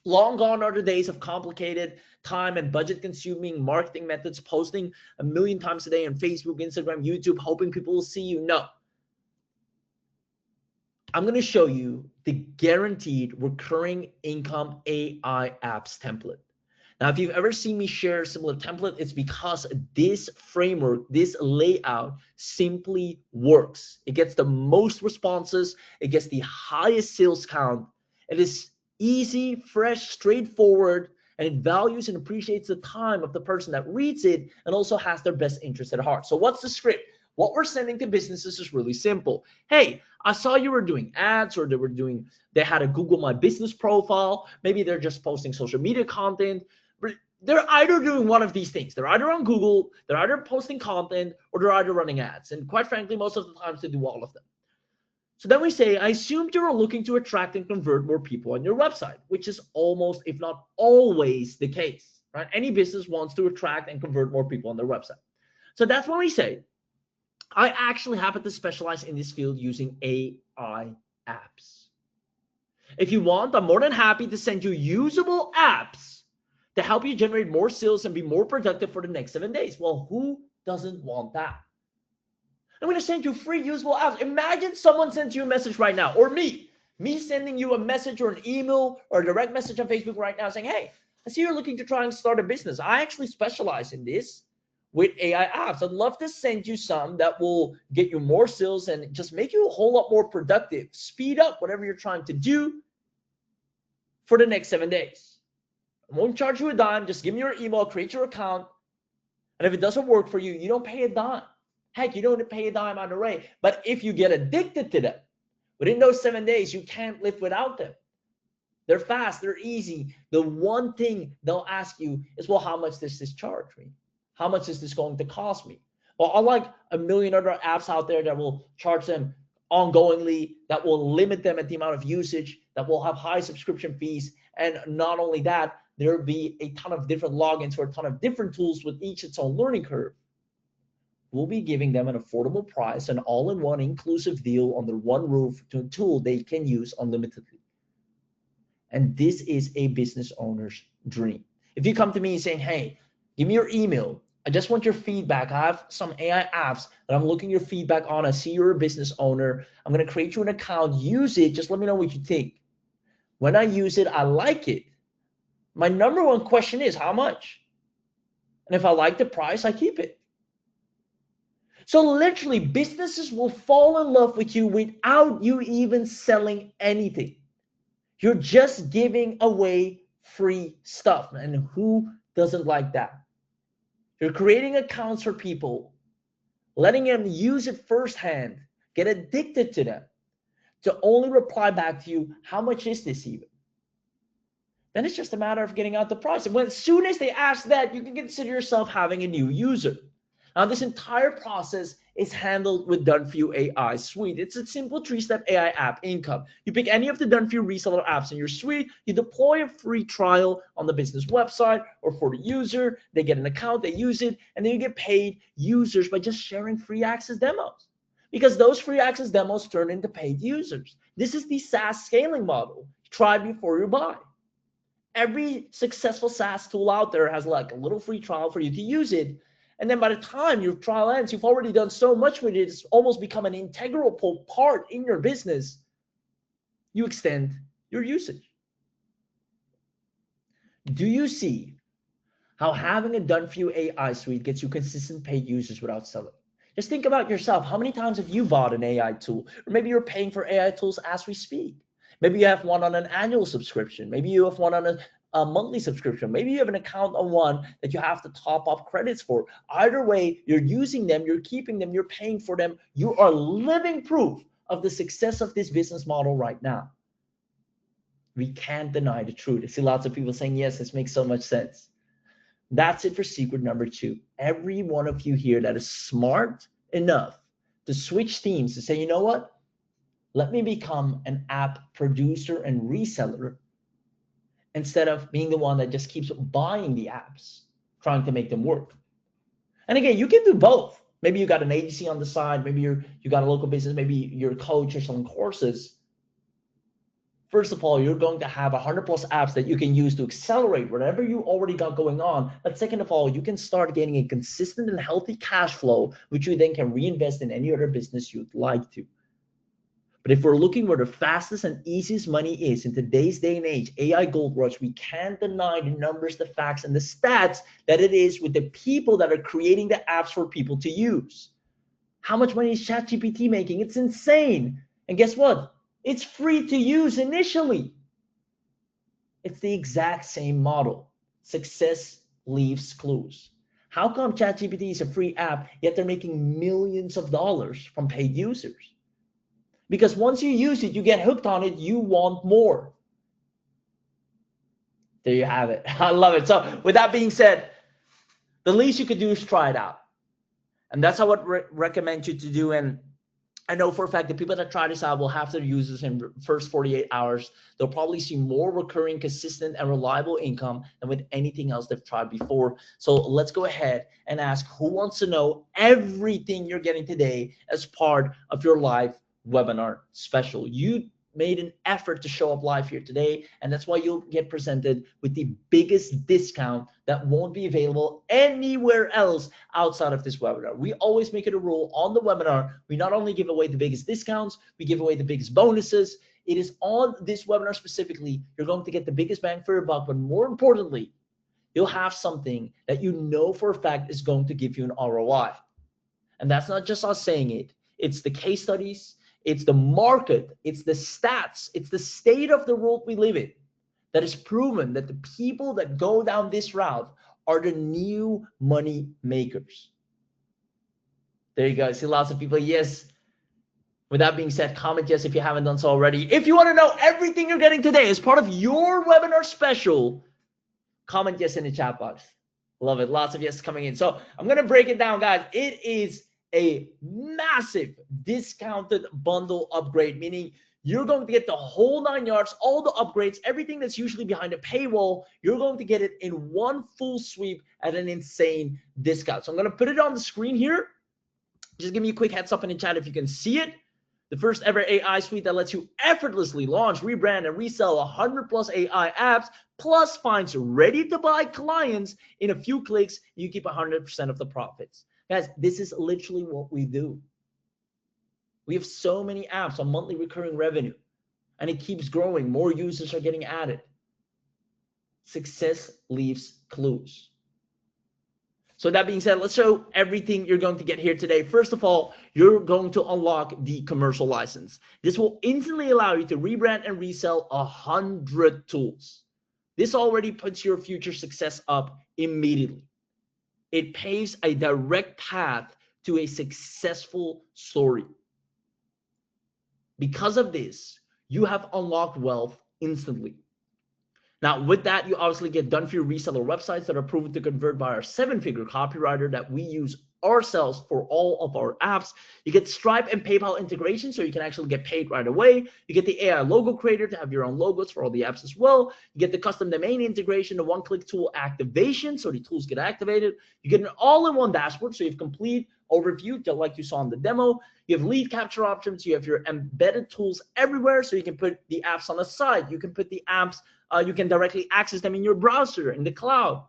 A: long gone are the days of complicated, time and budget consuming marketing methods, posting a million times a day on Facebook, Instagram, YouTube, hoping people will see you. No. I'm going to show you the guaranteed recurring income AI apps template. Now, if you've ever seen me share a similar template, it's because this framework, this layout simply works. It gets the most responses. It gets the highest sales count. It is easy, fresh, straightforward, and it values and appreciates the time of the person that reads it and also has their best interest at heart. So what's the script? What we're sending to businesses is really simple. Hey, I saw you were doing ads, or they had a Google My Business profile. Maybe they're just posting social media content. They're either doing one of these things. They're either on Google, they're either posting content, or they're either running ads. And quite frankly, most of the times they do all of them. So then we say, I assumed you were looking to attract and convert more people on your website, which is almost, if not always, the case, right? Any business wants to attract and convert more people on their website. So that's when we say, I actually happen to specialize in this field using AI apps. If you want, I'm more than happy to send you usable apps to help you generate more sales and be more productive for the next 7 days. Well, who doesn't want that? I'm going to send you free usable apps. Imagine someone sends you a message right now, or me sending you a message or an email or a direct message on Facebook right now saying, hey, I see you're looking to try and start a business. I actually specialize in this with AI apps. I'd love to send you some that will get you more sales and just make you a whole lot more productive, speed up whatever you're trying to do for the next 7 days. I won't charge you a dime. Just give me your email, create your account. And if it doesn't work for you, you don't pay a dime. Heck, you don't pay a dime on the rate. But if you get addicted to them, within those 7 days, you can't live without them. They're fast, they're easy. The one thing they'll ask you is, well, how much does this charge me? How much is this going to cost me? Well, unlike a million other apps out there that will charge them ongoingly, that will limit them at the amount of usage, that will have high subscription fees. And not only that, there'll be a ton of different logins for a ton of different tools with each its own learning curve. We'll be giving them an affordable price, an all-in-one inclusive deal under one roof to a tool they can use unlimitedly. And this is a business owner's dream. If you come to me saying, hey, give me your email, I just want your feedback. I have some AI apps that I'm looking your feedback on. I see you're a business owner. I'm going to create you an account. Use it. Just let me know what you think. When I use it, I like it. My number one question is how much? And if I like the price, I keep it. So literally, businesses will fall in love with you without you even selling anything. You're just giving away free stuff. And who doesn't like that? You're creating accounts for people, letting them use it firsthand, get addicted to them, to only reply back to you, how much is this even? Then it's just a matter of getting out the price. And as soon as they ask that, you can consider yourself having a new user. Now, this entire process is handled with Done4You AI Suite. It's a simple 3-step AI app income. You pick any of the Done4You reseller apps in your suite, you deploy a free trial on the business website or for the user, they get an account, they use it, and then you get paid users by just sharing free access demos. Because those free access demos turn into paid users. This is the SaaS scaling model. Try before you buy. Every successful SaaS tool out there has like a little free trial for you to use it. And then by the time your trial ends, you've already done so much with it, it's almost become an integral part in your business you extend your usage. Do you see how having a done-for-you AI suite gets you consistent paid users without selling? Just think about yourself. How many times have you bought an AI tool? Or maybe you're paying for AI tools as we speak. Maybe you have one on an annual subscription. Maybe you have one on a monthly subscription. Maybe you have an account on one that you have to top up credits for. Either way, you're using them, you're keeping them, you're paying for them. You are living proof of the success of this business model right now. We can't deny the truth. I see lots of people saying, yes, this makes so much sense. That's it for secret number 2. Every one of you here that is smart enough to switch teams to say, you know what? Let me become an app producer and reseller instead of being the one that just keeps buying the apps, trying to make them work. And again, you can do both. Maybe you got an agency on the side. Maybe you got a local business. Maybe you're a coach or selling courses. First of all, you're going to have 100 plus apps that you can use to accelerate whatever you already got going on. But second of all, you can start getting a consistent and healthy cash flow, which you then can reinvest in any other business you'd like to. But if we're looking where the fastest and easiest money is in today's day and age, AI gold rush, we can't deny the numbers, the facts, and the stats that it is with the people that are creating the apps for people to use. How much money is ChatGPT making? It's insane. And guess what? It's free to use initially. It's the exact same model. Success leaves clues. How come ChatGPT is a free app, yet they're making millions of dollars from paid users? Because once you use it, you get hooked on it, you want more. There you have it. I love it. So with that being said, the least you could do is try it out. And that's how I would recommend you to do. And I know for a fact that people that try this out will have their users in the first 48 hours. They'll probably see more recurring, consistent, and reliable income than with anything else they've tried before. So let's go ahead and ask who wants to know everything you're getting today as part of your live webinar special. You made an effort to show up live here today, and that's why you'll get presented with the biggest discount that won't be available anywhere else outside of this webinar. We always make it a rule on the webinar. We not only give away the biggest discounts, we give away the biggest bonuses. It is on this webinar specifically, you're going to get the biggest bang for your buck, but more importantly, you'll have something that you know for a fact is going to give you an ROI. And that's not just us saying it. It's the case studies, it's the market, it's the stats, it's the state of the world we live in that is proven that the people that go down this route are the new money makers. There you go. I see lots of people. Yes. With that being said, comment yes if you haven't done so already. If you want to know everything you're getting today as part of your webinar special, comment yes in the chat box. Love it. Lots of yes coming in. So I'm going to break it down, guys. It is a massive discounted bundle upgrade, meaning you're going to get the whole 9 yards, all the upgrades, everything that's usually behind a paywall. You're going to get it in one full sweep at an insane discount. So I'm going to put it on the screen here. Just give me a quick heads up in the chat if you can see it. The first ever AI suite that lets you effortlessly launch, rebrand, and resell 100 plus AI apps, plus finds ready to buy clients in a few clicks. You keep 100% of the profits. Guys, this is literally what we do. We have so many apps on monthly recurring revenue, and it keeps growing. More users are getting added. Success leaves clues. So that being said, let's show everything you're going to get here today. First of all, you're going to unlock the commercial license. This will instantly allow you to rebrand and resell 100 tools. This already puts your future success up immediately. It paves a direct path to a successful story. Because of this, you have unlocked wealth instantly. Now, with that, you obviously get done for your reseller websites that are proven to convert by our 7-figure copywriter that we use ourselves for all of our apps. You get Stripe and PayPal integration, so you can actually get paid right away. You get the AI logo creator to have your own logos for all the apps as well. You get the custom domain integration, the one-click tool activation, so the tools get activated. You get an all-in-one dashboard, so you have complete overview, just like you saw in the demo. You have lead capture options. You have your embedded tools everywhere, so you can put the apps on the side. You can put the apps, you can directly access them in your browser, in the cloud.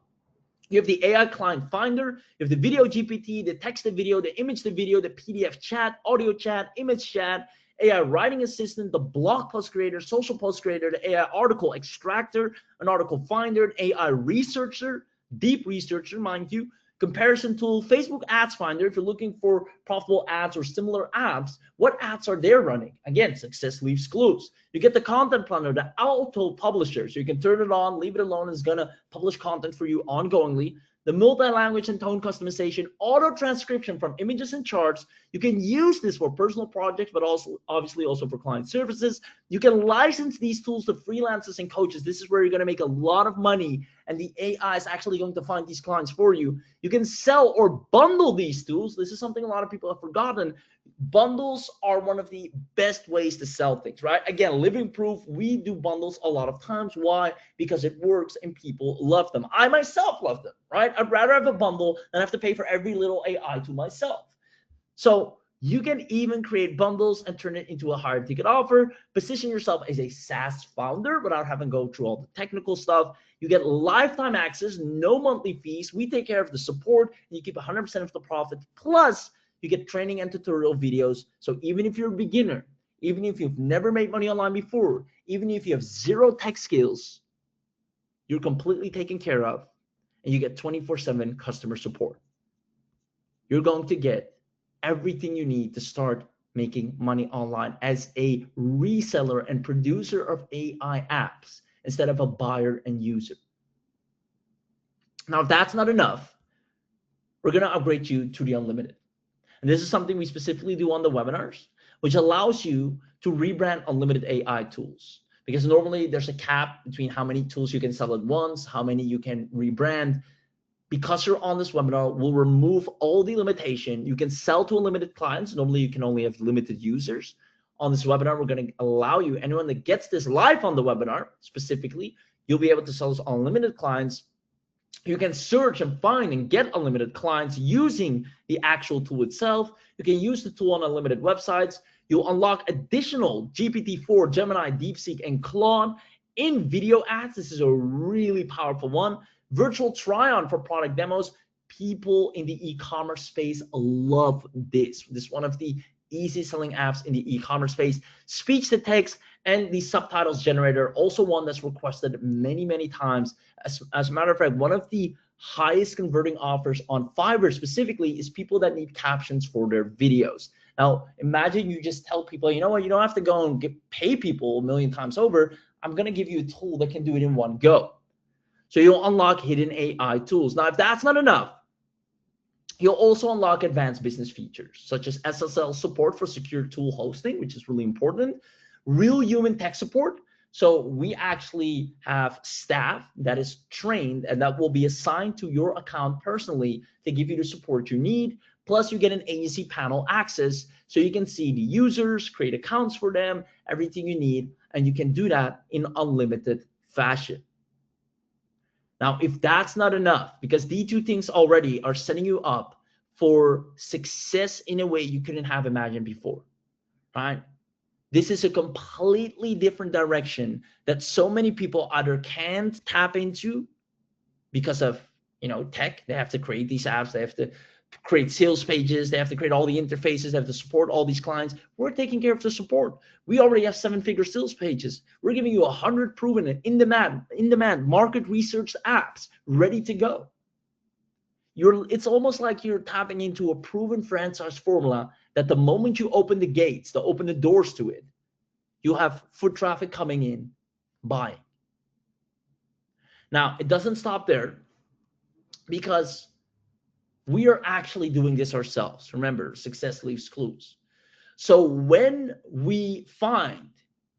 A: You have the AI client finder. You have the video GPT, the text to video, the image to video, the PDF chat, audio chat, image chat, AI writing assistant, the blog post creator, social post creator, the AI article extractor, an article finder, an AI researcher, deep researcher, mind you, comparison tool, Facebook ads finder. If you're looking for profitable ads or similar ads, what ads are they running? Again, success leaves clues. You get the content planner, the auto publisher, so you can turn it on, leave it alone, it's gonna publish content for you ongoingly. The multi-language and tone customization, auto transcription from images and charts. You can use this for personal projects, but also obviously also for client services. You can license these tools to freelancers and coaches. This is where you're going to make a lot of money, and the AI is actually going to find these clients for you. You can sell or bundle these tools. This is something a lot of people have forgotten. Bundles are one of the best ways to sell things, right? Again, living proof, we do bundles a lot of times. Why? Because it works and people love them. I myself love them, right? I'd rather have a bundle than have to pay for every little AI to myself. So you can even create bundles and turn it into a higher ticket offer. Position yourself as a SaaS founder without having to go through all the technical stuff. You get lifetime access, no monthly fees. We take care of the support, and you keep 100% of the profit. Plus, you get training and tutorial videos. So even if you're a beginner, even if you've never made money online before, even if you have zero tech skills, you're completely taken care of, and you get 24/7 customer support. You're going to get everything you need to start making money online as a reseller and producer of AI apps instead of a buyer and user. Now, if that's not enough, we're going to upgrade you to the unlimited. And this is something we specifically do on the webinars, which allows you to rebrand unlimited AI tools. Because normally there's a cap between how many tools you can sell at once, how many you can rebrand. Because you're on this webinar, we'll remove all the limitation. You can sell to unlimited clients. Normally you can only have limited users. On this webinar, we're going to allow you, anyone that gets this live on the webinar specifically, you'll be able to sell to unlimited clients. You can search and find and get unlimited clients using the actual tool itself. You can use the tool on unlimited websites. You'll unlock additional GPT-4, Gemini, DeepSeek, and Claude in video ads. This is a really powerful one. Virtual try-on for product demos. People in the e-commerce space love this. This is one of the easy selling apps in the e-commerce space. Speech to text and the subtitles generator, also one that's requested many, many times. As a matter of fact, one of the highest converting offers on Fiverr specifically is people that need captions for their videos. Now, imagine you just tell people, you know what, you don't have to go and pay people 1,000,000 times over. I'm going to give you a tool that can do it in one go. So you'll unlock hidden AI tools. Now, if that's not enough, you'll also unlock advanced business features, such as SSL support for secure tool hosting, which is really important, real human tech support. So we actually have staff that is trained and that will be assigned to your account personally to give you the support you need. Plus, you get an AEC panel access so you can see the users, create accounts for them, everything you need, and you can do that in unlimited fashion. Now, if that's not enough, because these two things already are setting you up for success in a way you couldn't have imagined before, right? This is a completely different direction that so many people either can't tap into because of, tech. They have to create these apps. They have to create sales pages. They have to create all the interfaces. They have to support all these clients. We're taking care of the support. We already have 7-figure sales pages. We're giving you 100 proven and in-demand market research apps ready to go. It's almost like you're tapping into a proven franchise formula that the moment you open the gates, to open the doors to it, you have foot traffic coming in, buying. Now, it doesn't stop there because we are actually doing this ourselves. Remember, success leaves clues. So when we find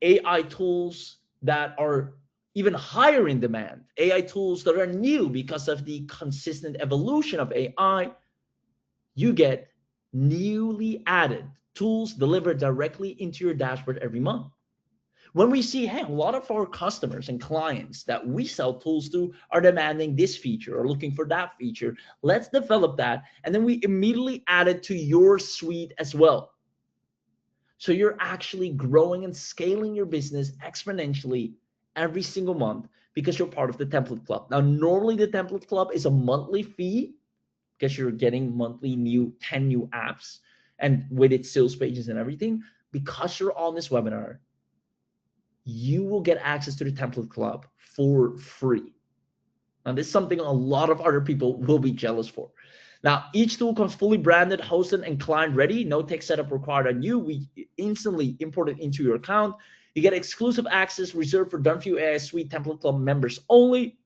A: AI tools that are even higher in demand, AI tools that are new because of the consistent evolution of AI, you get newly added tools delivered directly into your dashboard every month. When we see, hey, a lot of our customers and clients that we sell tools to are demanding this feature or looking for that feature, let's develop that. And then we immediately add it to your suite as well. So you're actually growing and scaling your business exponentially every single month because you're part of the template club. Now, normally the template club is a monthly fee because you're getting monthly 10 new apps and with its sales pages and everything. because you're on this webinar, you will get access to the template club for free. Now, this is something a lot of other people will be jealous for. Now, each tool comes fully branded, hosted, and client ready. No tech setup required on you. We instantly import it into your account. You get exclusive access reserved for DFY AI Suite Template Club members only.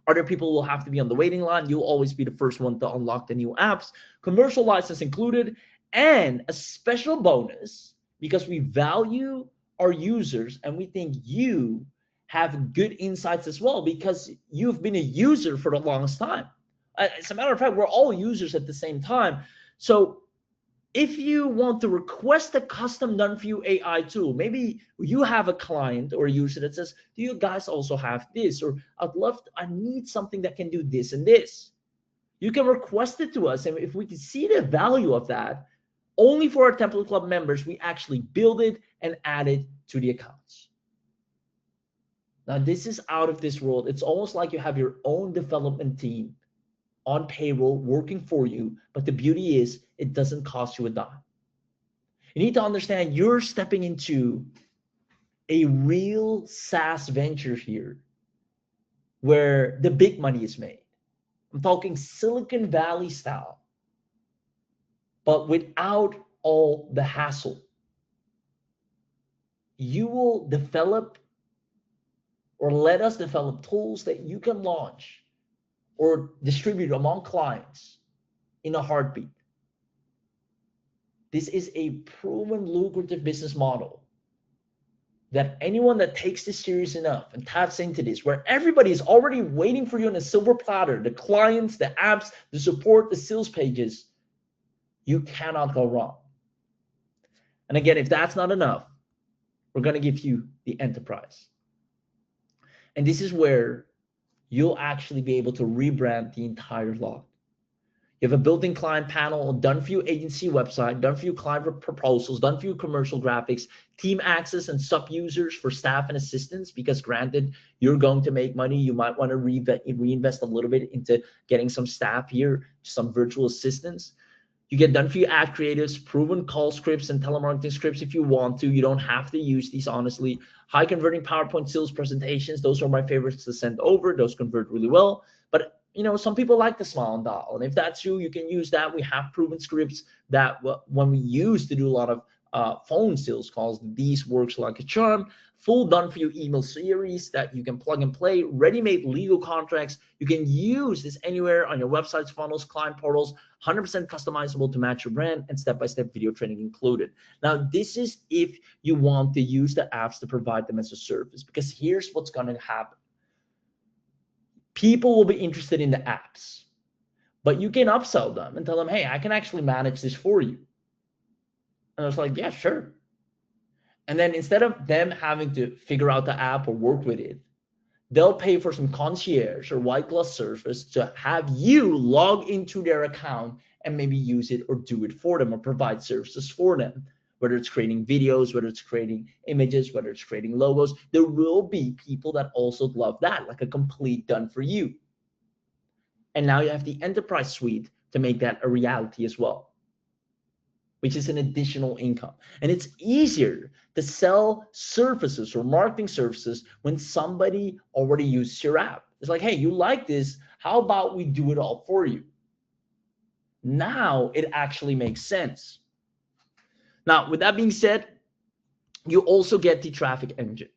A: Other people will have to be on the waiting line. You'll always be the first one to unlock the new apps. Commercial license included, and a special bonus because we value our users and we think you have good insights as well because you've been a user for the longest time. As a matter of fact, we're all users at the same time. So if you want to request a custom done for you AI tool, maybe you have a client or a user that says, do you guys also have this? Or I need something that can do this and this. You can request it to us. And if we can see the value of that, only for our Template Club members, we actually build it and add it to the accounts. Now, this is out of this world. It's almost like you have your own development team on payroll working for you, but the beauty is it doesn't cost you a dime. You need to understand you're stepping into a real SaaS venture here where the big money is made. I'm talking Silicon Valley style, but without all the hassle. You will develop or let us develop tools that you can launch or distribute among clients in a heartbeat. This is a proven lucrative business model that anyone that takes this serious enough and taps into this, where everybody is already waiting for you on a silver platter, the clients, the apps, the support, the sales pages, you cannot go wrong. And again, if that's not enough, we're going to give you the enterprise. And this is where you'll actually be able to rebrand the entire lot. You have a built-in client panel, done for you agency website, done for you client proposals, done for you commercial graphics, team access and sub-users for staff and assistants, because granted, you're going to make money. You might want to reinvest a little bit into getting some staff here, some virtual assistants. You get done for you ad creatives, proven call scripts and telemarketing scripts if you want to. You don't have to use these, honestly. High converting PowerPoint sales presentations. Those are my favorites to send over. Those convert really well. But you know, some people like the smile and dial. And if that's you can use that. We have proven scripts that when we use to do a lot of phone sales calls, these works like a charm. Full done for you email series that you can plug and play, ready-made legal contracts. You can use this anywhere on your websites, funnels, client portals, 100% customizable to match your brand, and step-by-step video training included. Now, this is if you want to use the apps to provide them as a service, because here's what's going to happen. People will be interested in the apps, but you can upsell them and tell them, hey, I can actually manage this for you. And I was like, yeah, sure. And then instead of them having to figure out the app or work with it, they'll pay for some concierge or white glove service to have you log into their account and maybe use it or do it for them or provide services for them, whether it's creating videos, whether it's creating images, whether it's creating logos. There will be people that also love that, like a complete done for you. And now you have the enterprise suite to make that a reality as well, which is an additional income. And it's easier to sell services or marketing services when somebody already uses your app. It's like, hey, you like this, how about we do it all for you? Now it actually makes sense. Now, with that being said, you also get the traffic engine.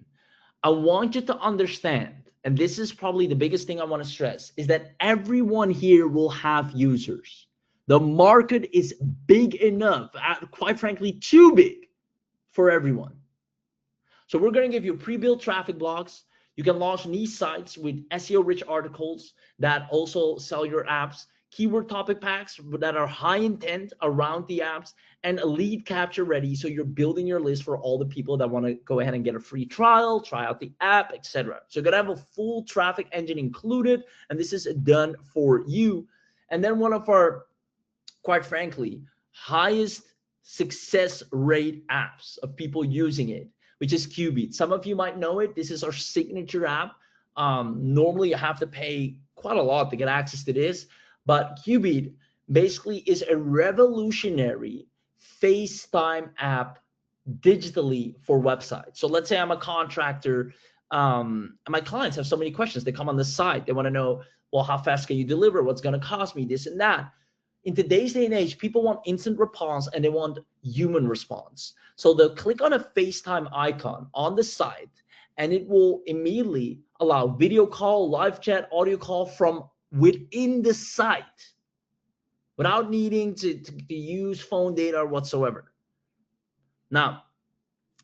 A: I want you to understand, and this is probably the biggest thing I want to stress, is that everyone here will have users. The market is big enough, quite frankly, too big for everyone. So we're going to give you pre-built traffic blocks. You can launch niche sites with SEO-rich articles that also sell your apps, keyword topic packs that are high intent around the apps, and a lead capture ready. So you're building your list for all the people that want to go ahead and get a free trial, try out the app, etc. So you're going to have a full traffic engine included, and this is done for you. And then one of our, quite frankly, highest success rate apps of people using it, which is Qbeat. Some of you might know it. This is our signature app. Normally you have to pay quite a lot to get access to this, but Qbeat basically is a revolutionary FaceTime app digitally for websites. So let's say I'm a contractor, and my clients have so many questions. They come on the site. They want to know, well, how fast can you deliver? What's going to cost me? This and that. In today's day and age, people want instant response and they want human response. So they'll click on a FaceTime icon on the site and it will immediately allow video call, live chat, audio call from within the site without needing to use phone data whatsoever. Now,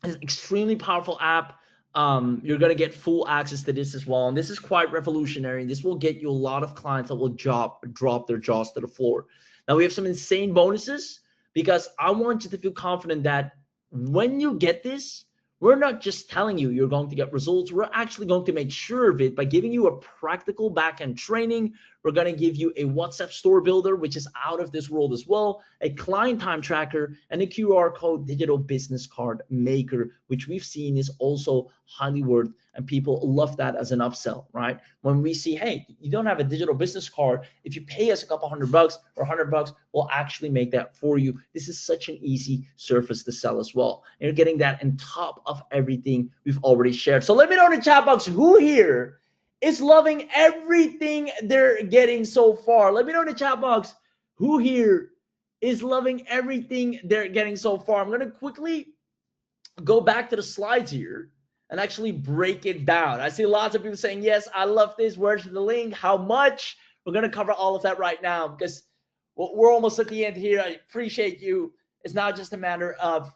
A: it's an extremely powerful app. You're going to get full access to this as well. And this is quite revolutionary. This will get you a lot of clients that will drop their jaws to the floor. Now, we have some insane bonuses because I want you to feel confident that when you get this, we're not just telling you you're going to get results. We're actually going to make sure of it by giving you a practical backend training. We're going to give you a WhatsApp store builder, which is out of this world as well, a client time tracker, and a QR code digital business card maker, which we've seen is also highly worth, and people love that as an upsell, right? When we see, hey, you don't have a digital business card, if you pay us a couple $100 or $100, we'll actually make that for you. This is such an easy surface to sell as well. And you're getting that on top of everything we've already shared. So let me know in the chat box who here is loving everything they're getting so far. Let me know in the chat box who here is loving everything they're getting so far. I'm going to quickly go back to the slides here and actually break it down. I see lots of people saying, yes, I love this. Where's the link? How much? We're going to cover all of that right now because we're almost at the end here. I appreciate you. It's not just a matter of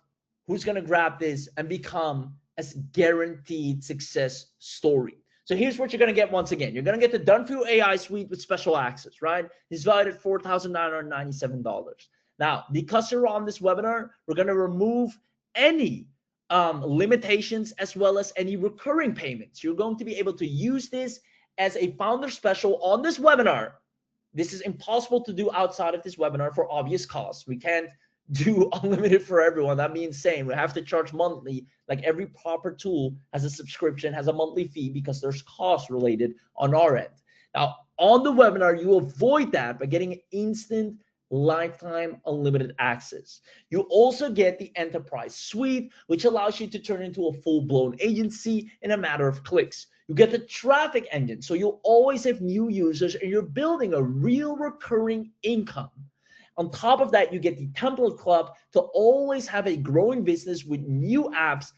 A: who's going to grab this and become a guaranteed success story. So here's what you're going to get once again. You're going to get the Done-For-You AI Suite with special access, right? It's valued at $4,997. Now, because you're on this webinar, we're going to remove any limitations as well as any recurring payments. You're going to be able to use this as a founder special on this webinar. This is impossible to do outside of this webinar for obvious costs. We can't do unlimited for everyone. That'd be insane. We have to charge monthly. Like every proper tool has a subscription, has a monthly fee because there's costs related on our end. Now, on the webinar, you avoid that by getting instant lifetime unlimited access. You also get the enterprise suite, which allows you to turn into a full-blown agency in a matter of clicks. You get the traffic engine, so you'll always have new users and you're building a real recurring income. On top of that, you get the template club to always have a growing business with new apps.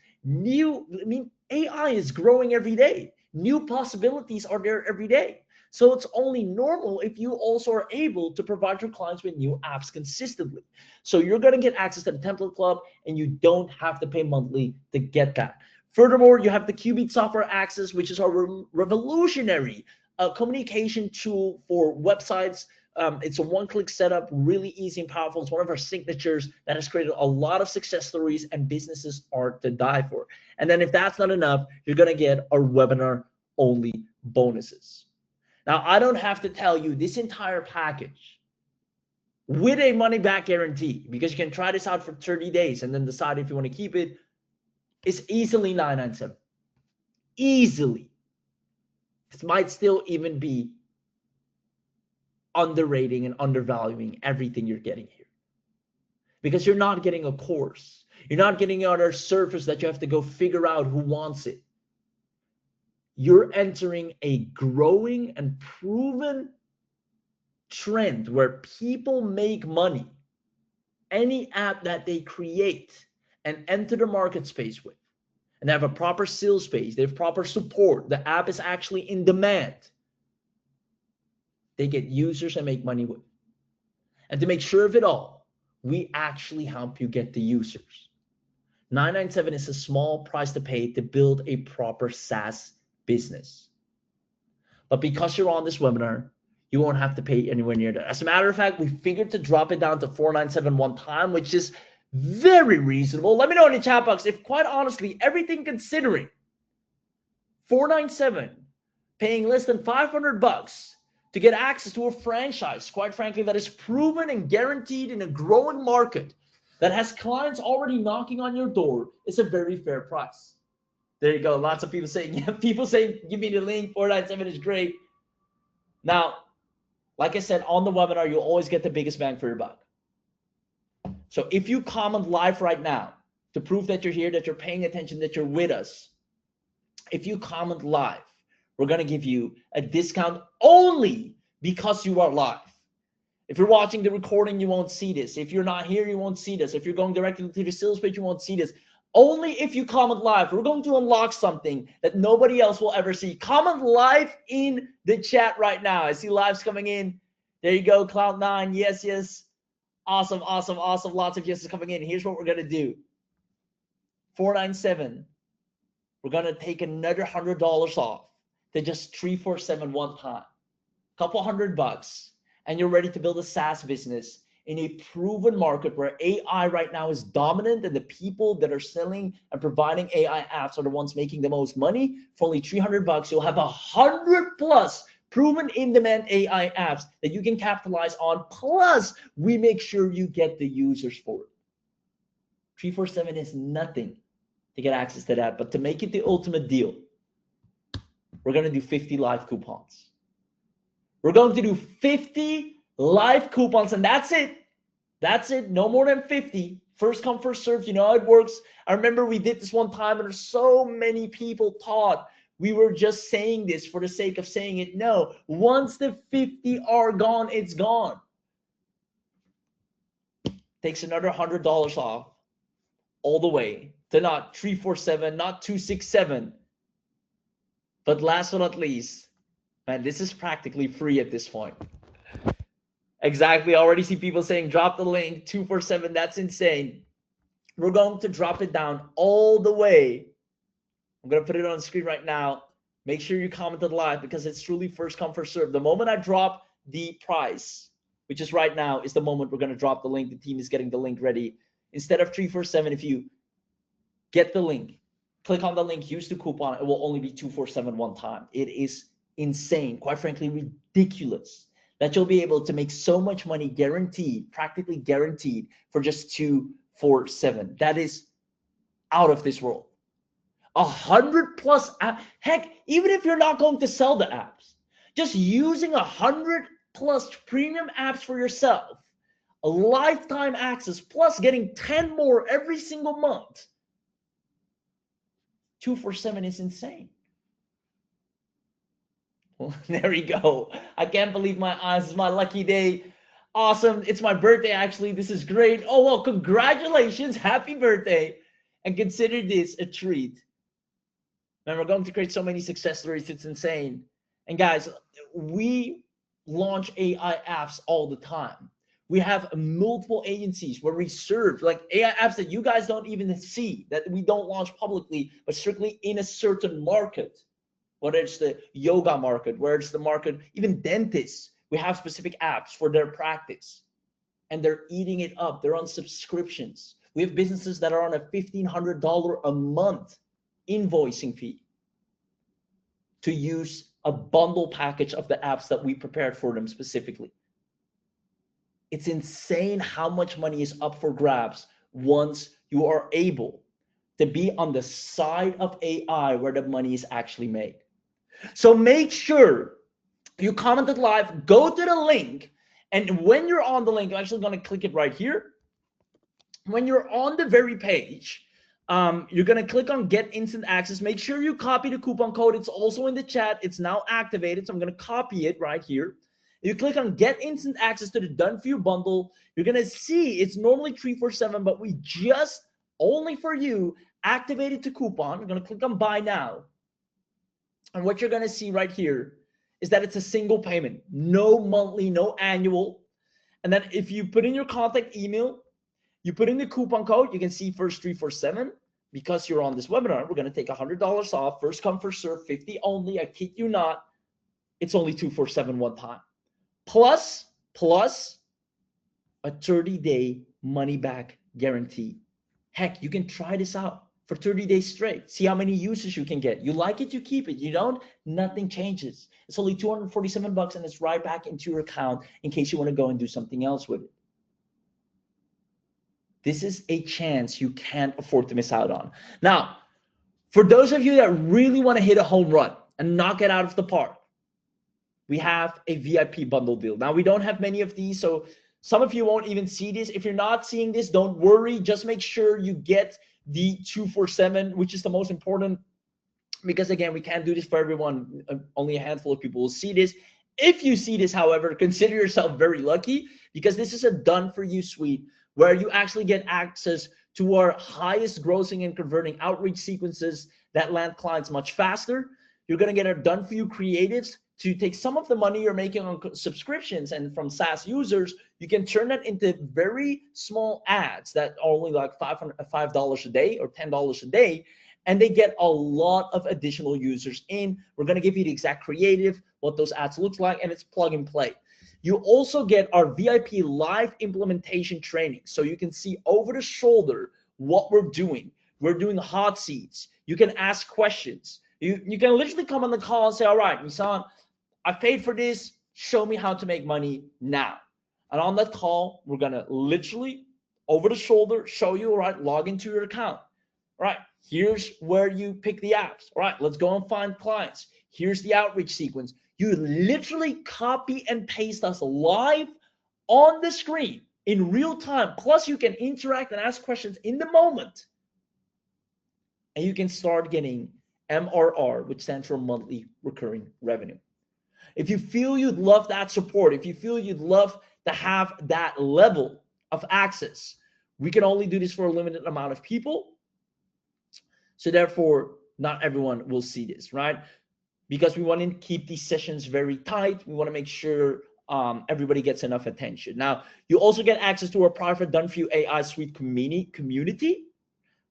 A: AI is growing every day. New possibilities are there every day. So it's only normal if you also are able to provide your clients with new apps consistently. So you're going to get access to the template club and you don't have to pay monthly to get that. Furthermore, you have the Qubit software access, which is our revolutionary communication tool for websites. It's a one-click setup, really easy and powerful. It's one of our signatures that has created a lot of success stories and businesses are to die for. And then if that's not enough, you're going to get our webinar-only bonuses. Now, I don't have to tell you this entire package with a money-back guarantee, because you can try this out for 30 days and then decide if you want to keep it, is easily $997. Easily. It might still even be underrating and undervaluing everything you're getting here, because you're not getting a course. You're not getting other surface that you have to go figure out who wants it. You're entering a growing and proven trend where people make money. Any app that they create and enter the market space with, and they have a proper sales page, they have proper support, the app is actually in demand, they get users and make money with. And to make sure of it all, we actually help you get the users. $997 is a small price to pay to build a proper SaaS business. But because you're on this webinar, you won't have to pay anywhere near that. As a matter of fact, we figured to drop it down to $497 one time, which is very reasonable. Let me know in the chat box if, quite honestly, everything considering, $497, paying less than $500 to get access to a franchise, quite frankly, that is proven and guaranteed in a growing market that has clients already knocking on your door, is a very fair price. There you go. Lots of people saying, yeah, people saying, give me the link. $497 is great. Now, like I said, on the webinar, you'll always get the biggest bang for your buck. So if you comment live right now, to prove that you're here, that you're paying attention, that you're with us. If you comment live, we're going to give you a discount only because you are live. If you're watching the recording, you won't see this. If you're not here, you won't see this. If you're going directly to the sales page, you won't see this. Only if you comment live. We're going to unlock something that nobody else will ever see. Comment live in the chat right now. I see lives coming in. There you go, Cloud9. Yes, yes. Awesome, awesome, awesome. Lots of yeses coming in. Here's what we're going to do. 497. We're going to take another $100 off to just 347 one time. Couple $100. And you're ready to build a SaaS business in a proven market where AI right now is dominant, and the people that are selling and providing AI apps are the ones making the most money. For only $300, you'll have 100+ proven in-demand AI apps that you can capitalize on. Plus, we make sure you get the users for it. 347 is nothing to get access to that, but to make it the ultimate deal, we're going to do 50 live coupons. We're going to do 50 live coupons, and that's it. That's it. No more than 50. First come, first serve. You know how it works. I remember we did this one time, and there's so many people thought we were just saying this for the sake of saying it. No, once the 50 are gone, it's gone. Takes another $100 off all the way to not 347, not 267. But last but not least, man, this is practically free at this point. Exactly. I already see people saying, drop the link, 247. That's insane. We're going to drop it down all the way. I'm going to put it on the screen right now. Make sure you commented live because it's truly first come, first serve. The moment I drop the price, which is right now, is the moment we're going to drop the link. The team is getting the link ready. Instead of 347, if you get the link, click on the link, use the coupon, it will only be 247 one time. It is insane, quite frankly, ridiculous that you'll be able to make so much money guaranteed, practically guaranteed, for just 247. That is out of this world. 100+ app. Heck, even if you're not going to sell the apps, just using 100+ premium apps for yourself, a lifetime access, plus getting 10 more every single month. 247 is insane. Well, there you go. I can't believe my eyes. It's my lucky day. Awesome. It's my birthday, actually. This is great. Oh, well, congratulations. Happy birthday. And consider this a treat. And we're going to create so many success stories. It's insane. And guys, we launch AI apps all the time. We have multiple agencies where we serve like AI apps that you guys don't even see, that we don't launch publicly, but strictly in a certain market. Whether it's the yoga market, where it's the market, even dentists, we have specific apps for their practice, and they're eating it up. They're on subscriptions. We have businesses that are on a $1,500 a month invoicing fee to use a bundle package of the apps that we prepared for them specifically. It's insane how much money is up for grabs once you are able to be on the side of AI where the money is actually made. So make sure you commented live, go to the link, and when you're on the link, I'm actually going to click it right here. When you're on the very page, you're going to click on get instant access. Make sure you copy the coupon code. It's also in the chat. It's now activated, so I'm going to copy it right here. You click on get instant access to the done for you bundle. You're going to see it's normally 347, but we just only for you activated the coupon. You're going to click on buy now. And what you're going to see right here is that it's a single payment, no monthly, no annual. And then if you put in your contact email, you put in the coupon code, you can see first 347. Because you're on this webinar, we're going to take $100 off. First come, first serve, 50 only. I kid you not. It's only 247 one time. Plus a 30-day money back guarantee. Heck, you can try this out for 30 days straight. See how many users you can get. You like it, you keep it. You don't, nothing changes. It's only 247 bucks, and it's right back into your account in case you want to go and do something else with it. This is a chance you can't afford to miss out on. Now, for those of you that really want to hit a home run and knock it out of the park, we have a VIP bundle deal. Now, we don't have many of these, so some of you won't even see this. If you're not seeing this, don't worry. Just make sure you get the 247, which is the most important, because again, we can't do this for everyone. Only a handful of people will see this. If you see this, however, consider yourself very lucky, because this is a done for you suite where you actually get access to our highest grossing and converting outreach sequences that land clients much faster. You're going to get our done for you creatives to take some of the money you're making on subscriptions and from SaaS users. You can turn that into very small ads that are only like $5 a day or $10 a day, and they get a lot of additional users in. We're going to give you the exact creative, what those ads look like, and it's plug and play. You also get our VIP live implementation training, so you can see over the shoulder what we're doing. We're doing hot seats. You can ask questions. You can literally come on the call and say, all right, Nissan, I paid for this. Show me how to make money now. And on that call, we're going to literally over the shoulder show you, all right, log into your account. All right, here's where you pick the apps. All right, let's go and find clients. Here's the outreach sequence. You literally copy and paste us live on the screen in real time. Plus, you can interact and ask questions in the moment. And you can start getting MRR, which stands for monthly recurring revenue. If you feel you'd love that support, if you feel you'd love to have that level of access, we can only do this for a limited amount of people. So therefore, not everyone will see this, right? Because we want to keep these sessions very tight. We want to make sure everybody gets enough attention. Now, you also get access to our private Done For You AI Suite community,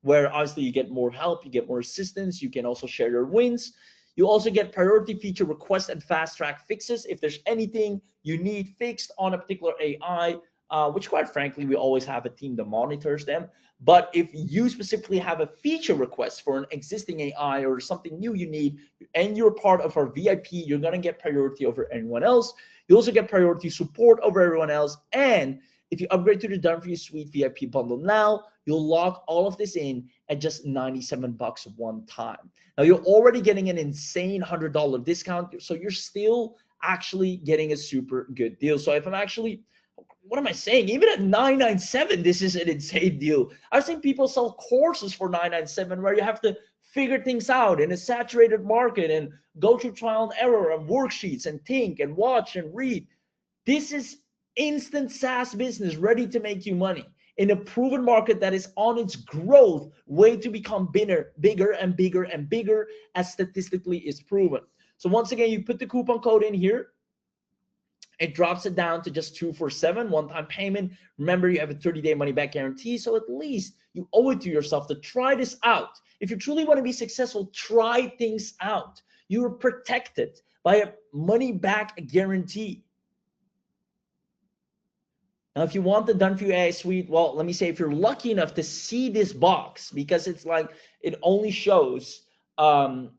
A: where obviously you get more help, you get more assistance. You can also share your wins. You also get priority feature requests and fast track fixes. If there's anything you need fixed on a particular AI, which quite frankly, we always have a team that monitors them. But if you specifically have a feature request for an existing AI or something new you need, and you're part of our VIP, you're going to get priority over anyone else. You also get priority support over everyone else. And if you upgrade to the Done For You Suite VIP bundle now, you'll lock all of this in at just $97 one time. Now, you're already getting an insane $100 discount, so you're still actually getting a super good deal. So if I'm actually, what am I saying? Even at $997, this is an insane deal. I've seen people sell courses for $997 where you have to figure things out in a saturated market and go through trial and error and worksheets and think and watch and read. This is instant SaaS business ready to make you money in a proven market that is on its growth way to become bigger and bigger and bigger, as statistically is proven. So once again, you put the coupon code in here. It drops it down to just $247 one-time payment. Remember, you have a 30-day money-back guarantee, so at least you owe it to yourself to try this out. If you truly want to be successful, try things out. You are protected by a money-back guarantee. Now, if you want the Done For You AI Suite, well, let me say, if you're lucky enough to see this box, because it's like it only shows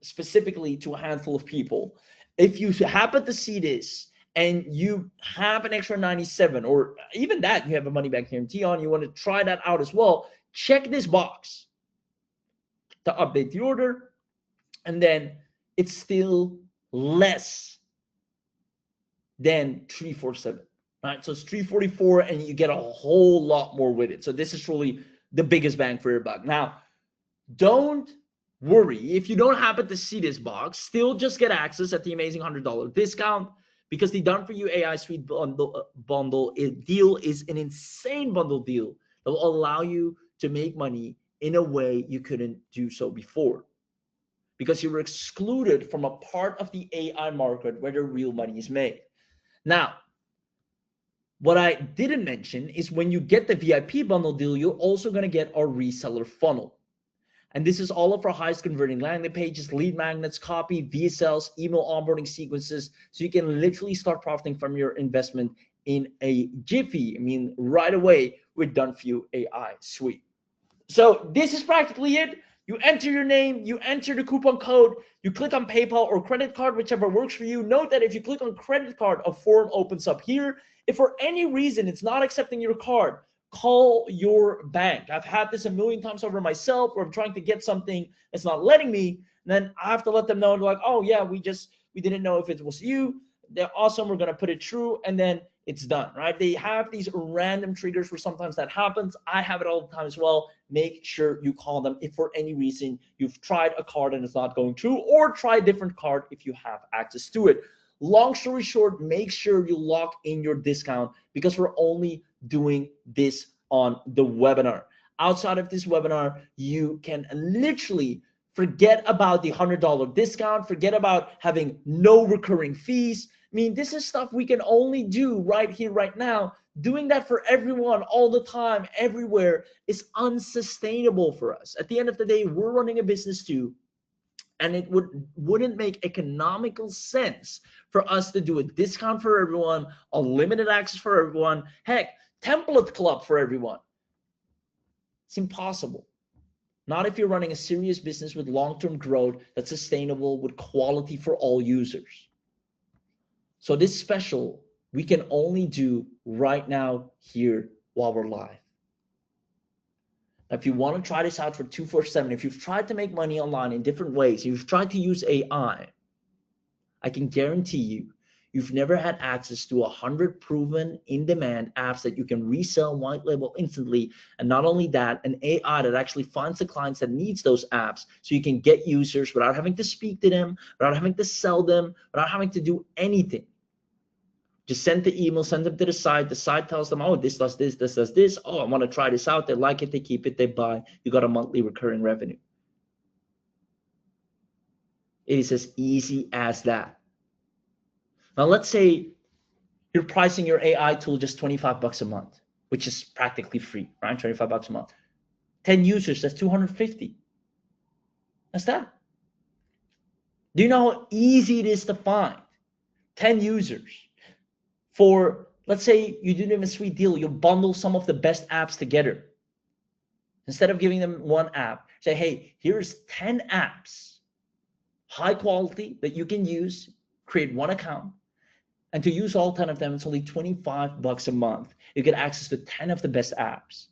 A: specifically to a handful of people. If you happen to see this and you have an extra 97, or even that you have a money back guarantee on, you want to try that out as well, check this box to update the order, and then it's still less than 347. Right, so it's 344, and you get a whole lot more with it. So this is truly the biggest bang for your buck. Now, don't worry if you don't happen to see this box. Still, just get access at the amazing $100 discount, because the Done For You AI Suite bundle deal is an insane bundle deal that will allow you to make money in a way you couldn't do so before, because you were excluded from a part of the AI market where the real money is made. Now, what I didn't mention is when you get the VIP bundle deal, you're also going to get our reseller funnel. And this is all of our highest converting landing pages, lead magnets, copy, VSLs, email onboarding sequences. So you can literally start profiting from your investment in a jiffy. I mean, right away with Done For You AI Suite. So this is practically it. You enter your name, you enter the coupon code, you click on PayPal or credit card, whichever works for you. Note that if you click on credit card, a form opens up here. If for any reason it's not accepting your card, call your bank. I've had this a million times over myself, where I'm trying to get something that's not letting me. And then I have to let them know, like, oh yeah, we didn't know if it was you. they're awesome. We're going to put it through, and then it's done, right? They have these random triggers where sometimes that happens. I have it all the time as well. Make sure you call them if for any reason you've tried a card and it's not going through, or try a different card if you have access to it. Long story short, make sure you lock in your discount, because we're only doing this on the webinar. Outside of this webinar, you can literally forget about the $100 discount, forget about having no recurring fees. I mean, this is stuff we can only do right here, right now. Doing that for everyone all the time, everywhere, is unsustainable for us. At the end of the day, we're running a business too, and it wouldn't make economical sense for us to do a discount for everyone, a limited access for everyone, heck, template club for everyone. It's impossible. Not if you're running a serious business with long-term growth that's sustainable with quality for all users. So this special we can only do right now here while we're live. Now, if you want to try this out for 247, if you've tried to make money online in different ways, you've tried to use AI, I can guarantee you've never had access to 100 proven in-demand apps that you can resell white label instantly. And not only that, an AI that actually finds the clients that needs those apps, so you can get users without having to speak to them, without having to sell them, without having to do anything. Just send the email, send them to the site tells them, oh, this does this, this does this. Oh, I want to try this out. They like it, they keep it, they buy. You got a monthly recurring revenue. It is as easy as that. Now, let's say you're pricing your AI tool just 25 bucks a month, which is practically free, right? 25 bucks a month. 10 users, that's 250. That's that. Do you know how easy it is to find 10 users? For, let's say you do them a sweet deal, you bundle some of the best apps together. Instead of giving them one app, say, hey, here's 10 apps, high quality, that you can use, create one account. And to use all 10 of them, it's only 25 bucks a month. You get access to 10 of the best apps.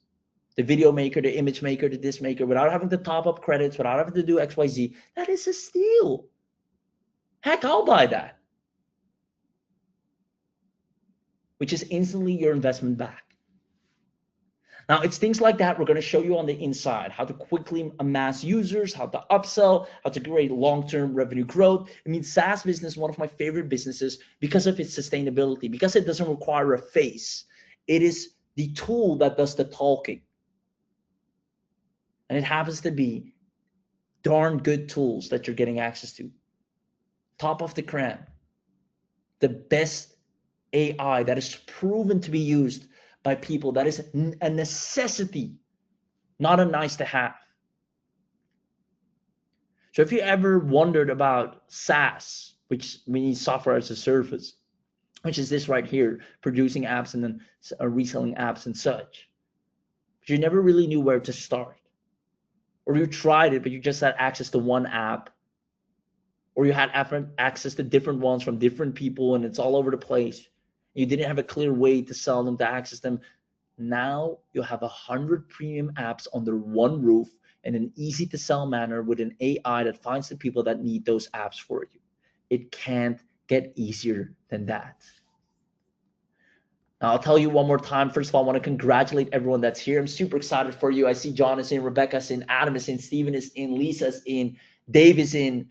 A: The video maker, the image maker, the this maker, without having to top up credits, without having to do XYZ. That is a steal. Heck, I'll buy that. Which is instantly your investment back. Now, it's things like that we're going to show you on the inside, how to quickly amass users, how to upsell, how to create long-term revenue growth. I mean, SaaS business is one of my favorite businesses because of its sustainability, because it doesn't require a face. It is the tool that does the talking. And it happens to be darn good tools that you're getting access to. Top of the crown. The best AI that is proven to be used by people. That is a necessity, not a nice to have. So if you ever wondered about SaaS, which means software as a service, which is this right here, producing apps and then reselling apps and such, but you never really knew where to start, or you tried it but you just had access to one app, or you had access to different ones from different people and it's all over the place, you didn't have a clear way to sell them, to access them. Now you have 100 premium apps under one roof in an easy to sell manner with an AI that finds the people that need those apps for you. It can't get easier than that. Now, I'll tell you one more time. First of all, I want to congratulate everyone that's here. I'm super excited for you. I see John is in, Rebecca's in, Adam is in, Steven is in, Lisa's in, Dave is in.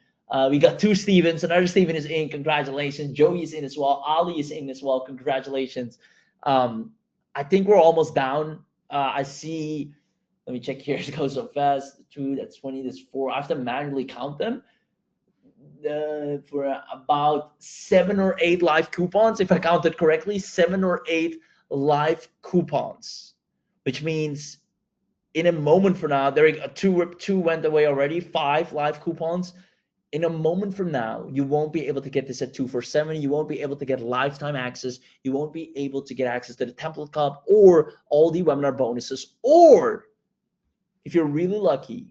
A: We got two Stevens. Another Steven is in. Congratulations. Joey is in as well. Ali is in as well. Congratulations. I think we're almost down. I see, let me check here. It goes so fast. 2, that's 20, that's 4. I have to manually count them. For about 7 or 8 live coupons, if I counted correctly, 7 or 8 live coupons, which means in a moment from now, there are two went away already, 5 live coupons. In a moment from now, you won't be able to get this at 247. You won't be able to get lifetime access. You won't be able to get access to the template club or all the webinar bonuses, or if you're really lucky,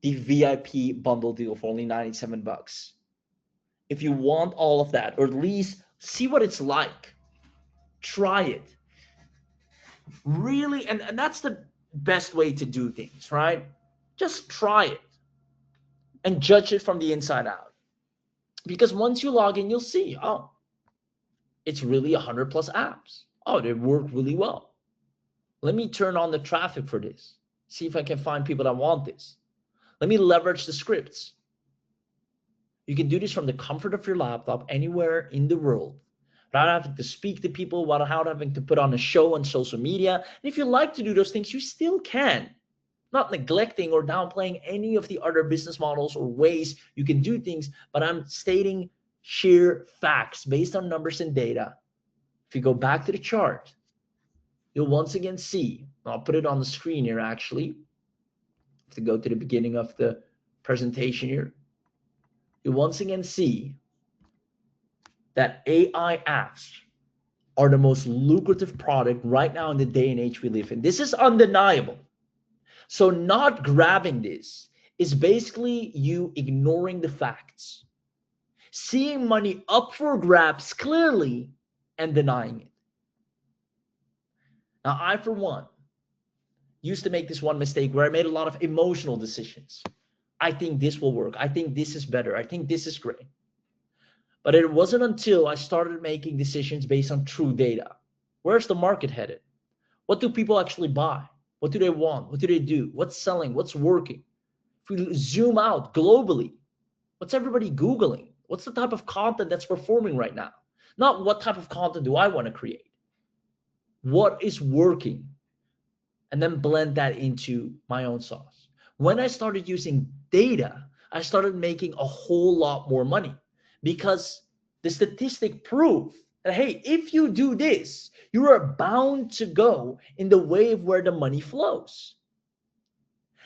A: the VIP bundle deal for only 97 bucks. If you want all of that, or at least see what it's like, try it. Really, and that's the best way to do things, right? Just try it and judge it from the inside out. Because once you log in, you'll see, oh, It's really 100 plus apps. Oh, they work really well. Let me turn on the traffic for this. See if I can find people that want this. Let me leverage the scripts. You can do this from the comfort of your laptop anywhere in the world without having to speak to people, without having to put on a show on social media. And if you like to do those things, you still can. Not neglecting or downplaying any of the other business models or ways you can do things, but I'm stating sheer facts based on numbers and data. If you go back to the chart, you'll once again see, I'll put it on the screen here actually, to go to the beginning of the presentation here, you'll once again see that AI apps are the most lucrative product right now in the day and age we live in. This is undeniable. So not grabbing this is basically you ignoring the facts, seeing money up for grabs clearly and denying it. Now, I, for one, used to make this one mistake where I made a lot of emotional decisions. I think this will work. I think this is better. I think this is great. But it wasn't until I started making decisions based on true data. Where's the market headed? What do people actually buy? What do they want? What do they do? What's selling? What's working? If we zoom out globally, what's everybody Googling? What's the type of content that's performing right now? Not what type of content do I want to create? What is working? And then blend that into my own sauce. When I started using data, I started making a whole lot more money because the statistic proved that, hey, if you do this, you are bound to go in the wave where the money flows.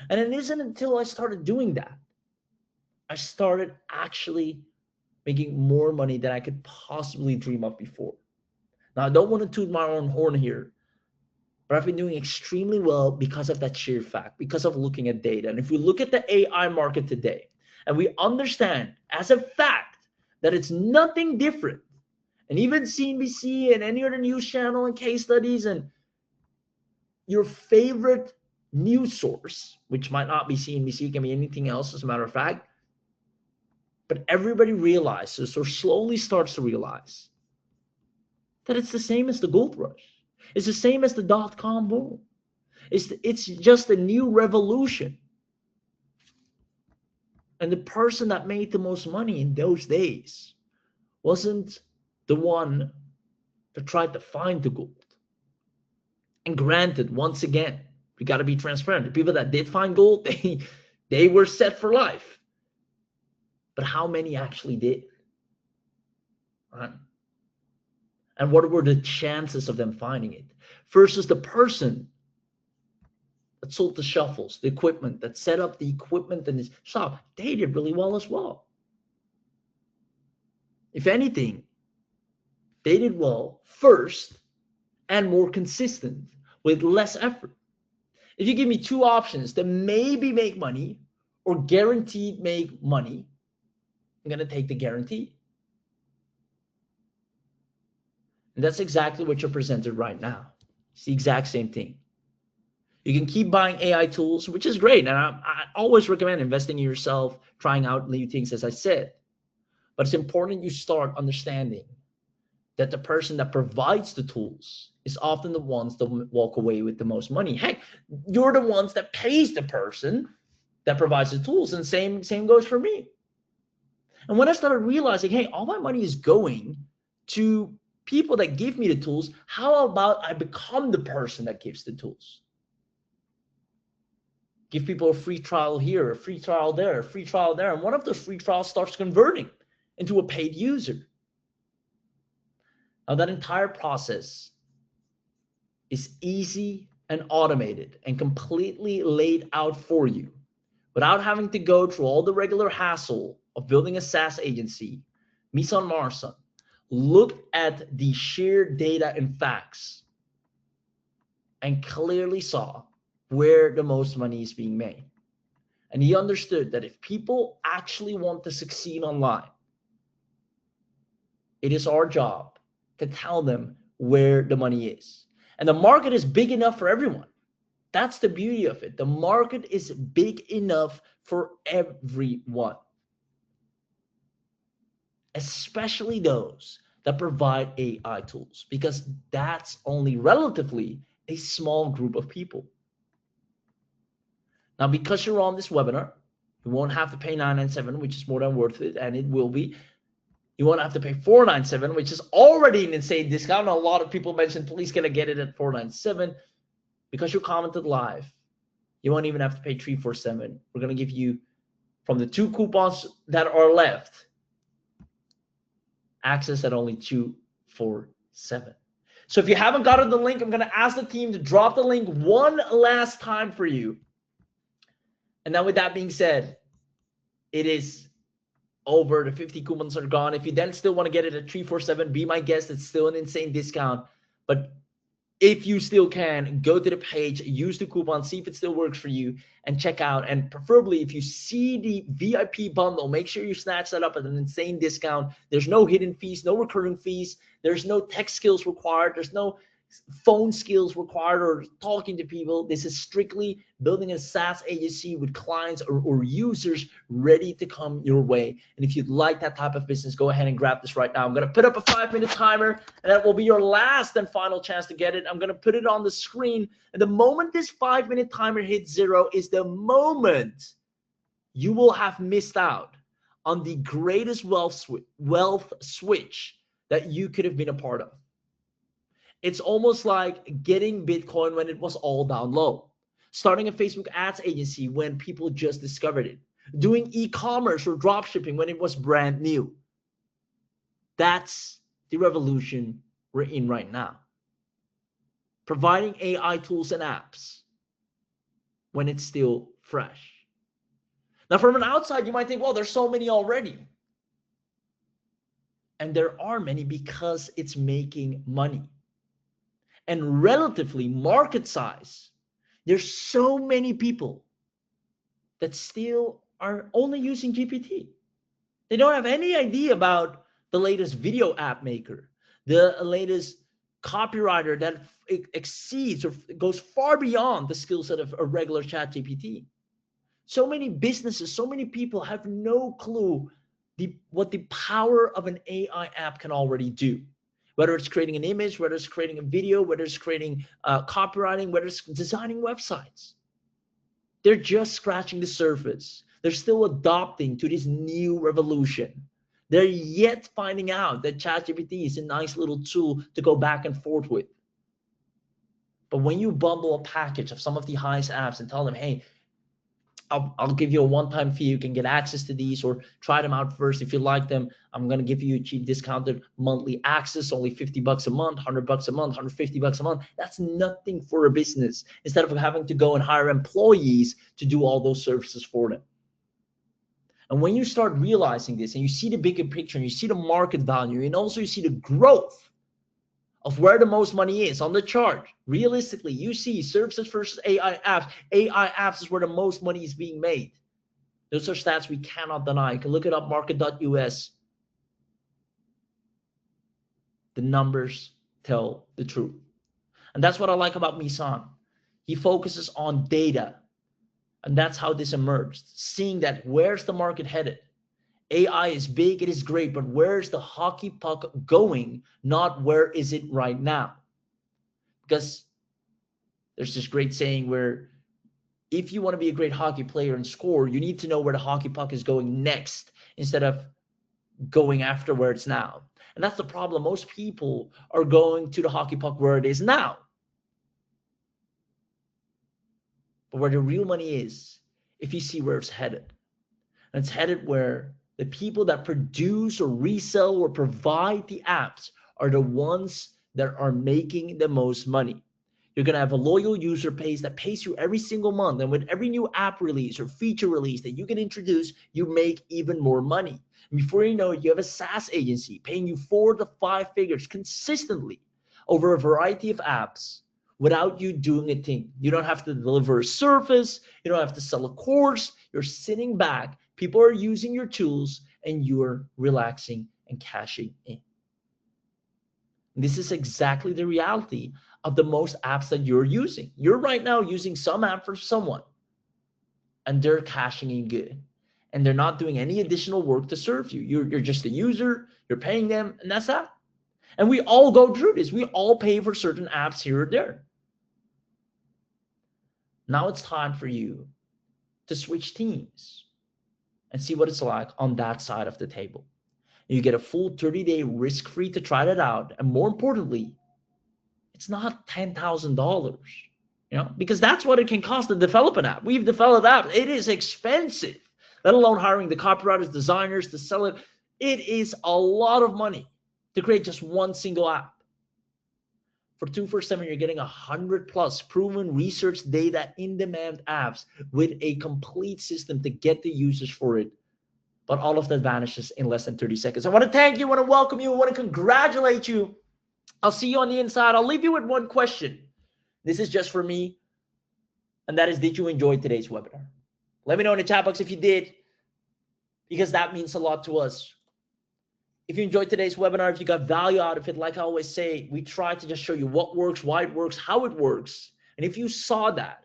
A: And it isn't until I started doing that, I started actually making more money than I could possibly dream of before. Now, I don't want to toot my own horn here, but I've been doing extremely well because of that sheer fact, because of looking at data. And if we look at the AI market today, and we understand as a fact that it's nothing different, and even CNBC and any other news channel and case studies and your favorite news source, which might not be CNBC, can be anything else as a matter of fact, but everybody realizes or slowly starts to realize that it's the same as the gold rush. It's the same as the dot-com boom. It's just a new revolution. And the person that made the most money in those days wasn't the one that tried to find the gold. And granted, once again, we got to be transparent. The people that did find gold, they were set for life. But how many actually did? Right? And what were the chances of them finding it versus the person that sold the shuffles, the equipment, that set up the equipment in his shop? They did really well as well. If anything, they did well first and more consistent with less effort. If you give me two options to maybe make money or guaranteed make money, I'm going to take the guarantee. And that's exactly what you're presented right now. It's the exact same thing. You can keep buying AI tools, which is great. And I always recommend investing in yourself, trying out new things, as I said. But it's important you start understanding that the person that provides the tools is often the ones that walk away with the most money. Heck, you're the ones that pays the person that provides the tools. And same goes for me. And when I started realizing, hey, all my money is going to people that give me the tools, how about I become the person that gives the tools? Give people a free trial here, a free trial there, a free trial there. And one of those free trials starts converting into a paid user. Now, that entire process is easy and automated and completely laid out for you without having to go through all the regular hassle of building a SaaS agency. Mise en marche. Look at the sheer data and facts and clearly saw where the most money is being made. And he understood that if people actually want to succeed online, it is our job to tell them where the money is. And the market is big enough for everyone. That's the beauty of it. The market is big enough for everyone, especially those that provide AI tools, because that's only relatively a small group of people. Now, because you're on this webinar, you won't have to pay $997, which is more than worth it, and it will be. You won't have to pay $497, which is already an insane discount. A lot of people mentioned, please can I get it at $497? Because you commented live, you won't even have to pay $347. We're going to give you, from the 2 coupons that are left, access at only $247. So if you haven't gotten the link, I'm going to ask the team to drop the link one last time for you. And now with that being said, it is over. The 50 coupons are gone. If you then still want to get it at $347, be my guest. It's still an insane discount. But if you still can, go to the page, use the coupon, see if it still works for you, and check out. And preferably, if you see the VIP bundle, make sure you snatch that up at an insane discount. There's no hidden fees, no recurring fees. There's no tech skills required. There's no phone skills required or talking to people. This is strictly building a SaaS agency with clients or users ready to come your way. And if you'd like that type of business, go ahead and grab this right now. I'm going to put up a 5-minute timer, and that will be your last and final chance to get it. I'm going to put it on the screen. And the moment this 5-minute timer hits 0 is the moment you will have missed out on the greatest wealth switch that you could have been a part of. It's almost like getting Bitcoin when it was all down low, starting a Facebook ads agency when people just discovered it, doing e-commerce or dropshipping when it was brand new. That's the revolution we're in right now. Providing AI tools and apps when it's still fresh. Now, from an outside, you might think, well, there's so many already. And there are many because it's making money. And relatively market size, there's so many people that still are only using GPT. They don't have any idea about the latest video app maker, the latest copywriter that exceeds or goes far beyond the skill set of a regular chat GPT. So many businesses, so many people have no clue what the power of an AI app can already do. Whether it's creating an image, whether it's creating a video, whether it's creating copywriting, whether it's designing websites. They're just scratching the surface. They're still adopting to this new revolution. They're yet finding out that ChatGPT is a nice little tool to go back and forth with. But when you bundle a package of some of the highest apps and tell them, hey, I'll give you a one-time fee. You can get access to these or try them out first. If you like them, I'm going to give you a cheap discounted monthly access, only $50 a month, $100 a month, $150 a month. That's nothing for a business, instead of having to go and hire employees to do all those services for them. And when you start realizing this and you see the bigger picture and you see the market value and also you see the growth of where the most money is on the chart, realistically, you see services versus AI apps. AI apps is where the most money is being made. Those are stats we cannot deny. You can look it up, market.us. The numbers tell the truth. And that's what I like about Misan. He focuses on data. And that's how this emerged. Seeing that where's the market headed? AI is big, it is great, but where's the hockey puck going? Not where is it right now? Because there's this great saying where if you want to be a great hockey player and score, you need to know where the hockey puck is going next instead of going after where it's now. And that's the problem. Most people are going to the hockey puck where it is now. But where the real money is, if you see where it's headed. And it's headed where the people that produce or resell or provide the apps are the ones that are making the most money. You're going to have a loyal user base that pays you every single month. And with every new app release or feature release that you can introduce, you make even more money. And before you know it, you have a SaaS agency paying you 4 to 5 figures consistently over a variety of apps without you doing a thing. You don't have to deliver a service. You don't have to sell a course. You're sitting back. People are using your tools and you're relaxing and cashing in. This is exactly the reality of the most apps that you're using. You're right now using some app for someone and they're cashing in good. And they're not doing any additional work to serve you. You're just a user, you're paying them, and that's that. And we all go through this. We all pay for certain apps here or there. Now it's time for you to switch teams and see what it's like on that side of the table. You get a full 30-day risk-free to try that out. And more importantly, it's not $10,000, because that's what it can cost to develop an app. We've developed apps. It is expensive, let alone hiring the copywriters, designers to sell it. It is a lot of money to create just one single app. For $247, you're getting 100+ proven research data in-demand apps with a complete system to get the users for it. But all of that vanishes in less than 30 seconds. I want to thank you, I want to welcome you, I want to congratulate you. I'll see you on the inside. I'll leave you with one question. This is just for me, and that is, did you enjoy today's webinar? Let me know in the chat box if you did, because that means a lot to us. If you enjoyed today's webinar, if you got value out of it, like I always say, we try to just show you what works, why it works, how it works. And if you saw that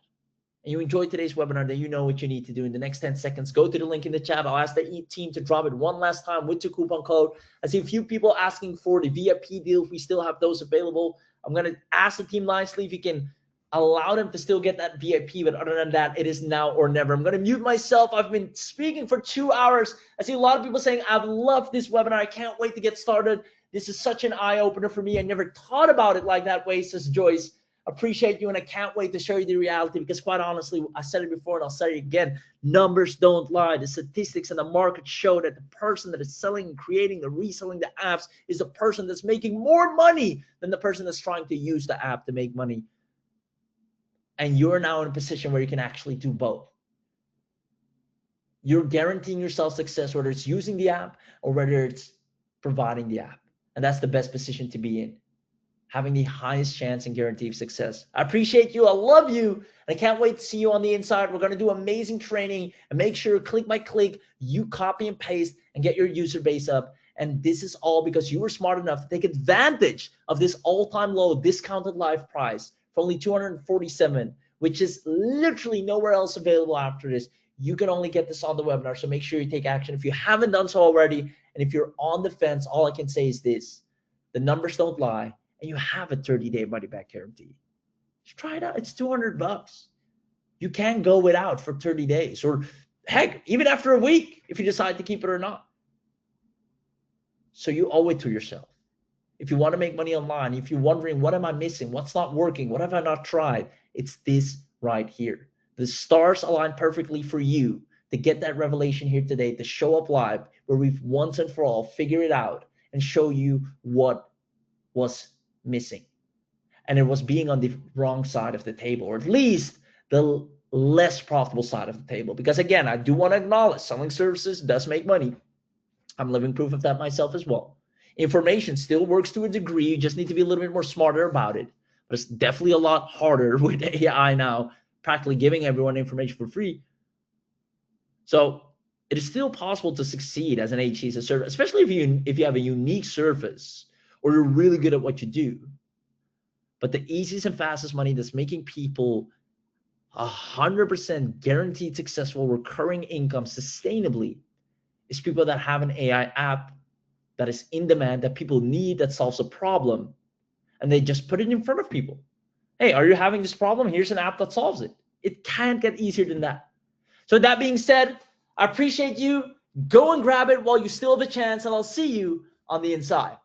A: and you enjoyed today's webinar, then you know what you need to do. In the next 10 seconds, go to the link in the chat. I'll ask the team to drop it one last time with the coupon code. I see a few people asking for the VIP deal. If we still have those available, I'm going to ask the team nicely if you can allow them to still get that VIP, but other than that, it is now or never. I'm going to mute myself. I've been speaking for 2 hours. I see a lot of people saying, I've loved this webinar. I can't wait to get started. This is such an eye-opener for me. I never thought about it like that way, says Joyce. Appreciate you, and I can't wait to show you the reality, because quite honestly, I said it before and I'll say it again, numbers don't lie. The statistics and the market show that the person that is selling and creating the reselling the apps is the person that's making more money than the person that's trying to use the app to make money. And you're now in a position where you can actually do both. You're guaranteeing yourself success, whether it's using the app or whether it's providing the app. And that's the best position to be in, having the highest chance and guarantee of success. I appreciate you. I love you. And I can't wait to see you on the inside. We're going to do amazing training, and make sure click by click, you copy and paste and get your user base up. And this is all because you were smart enough to take advantage of this all-time low discounted live price for only $247, which is literally nowhere else available after this. You can only get this on the webinar, so make sure you take action if you haven't done so already. And if you're on the fence, all I can say is this: the numbers don't lie, and you have a 30-day money-back guarantee. Just try it out. It's $200. You can go without for 30 days, or heck, even after a week, if you decide to keep it or not. So you owe it to yourself. If you want to make money online, if you're wondering, what am I missing? What's not working? What have I not tried? It's this right here. The stars align perfectly for you to get that revelation here today, to show up live, where we've once and for all figured it out and show you what was missing. And it was being on the wrong side of the table, or at least the less profitable side of the table. Because again, I do want to acknowledge selling services does make money. I'm living proof of that myself as well. Information still works to a degree. You just need to be a little bit more smarter about it. But it's definitely a lot harder with AI now, practically giving everyone information for free. So it is still possible to succeed as an agency, as a service, especially if you have a unique service or you're really good at what you do. But the easiest and fastest money that's making people 100% guaranteed successful recurring income sustainably is people that have an AI app that is in demand, that people need, that solves a problem, and they just put it in front of people. Hey, are you having this problem? Here's an app that solves it. It can't get easier than that. So that being said, I appreciate you. Go and grab it while you still have a chance, and I'll see you on the inside.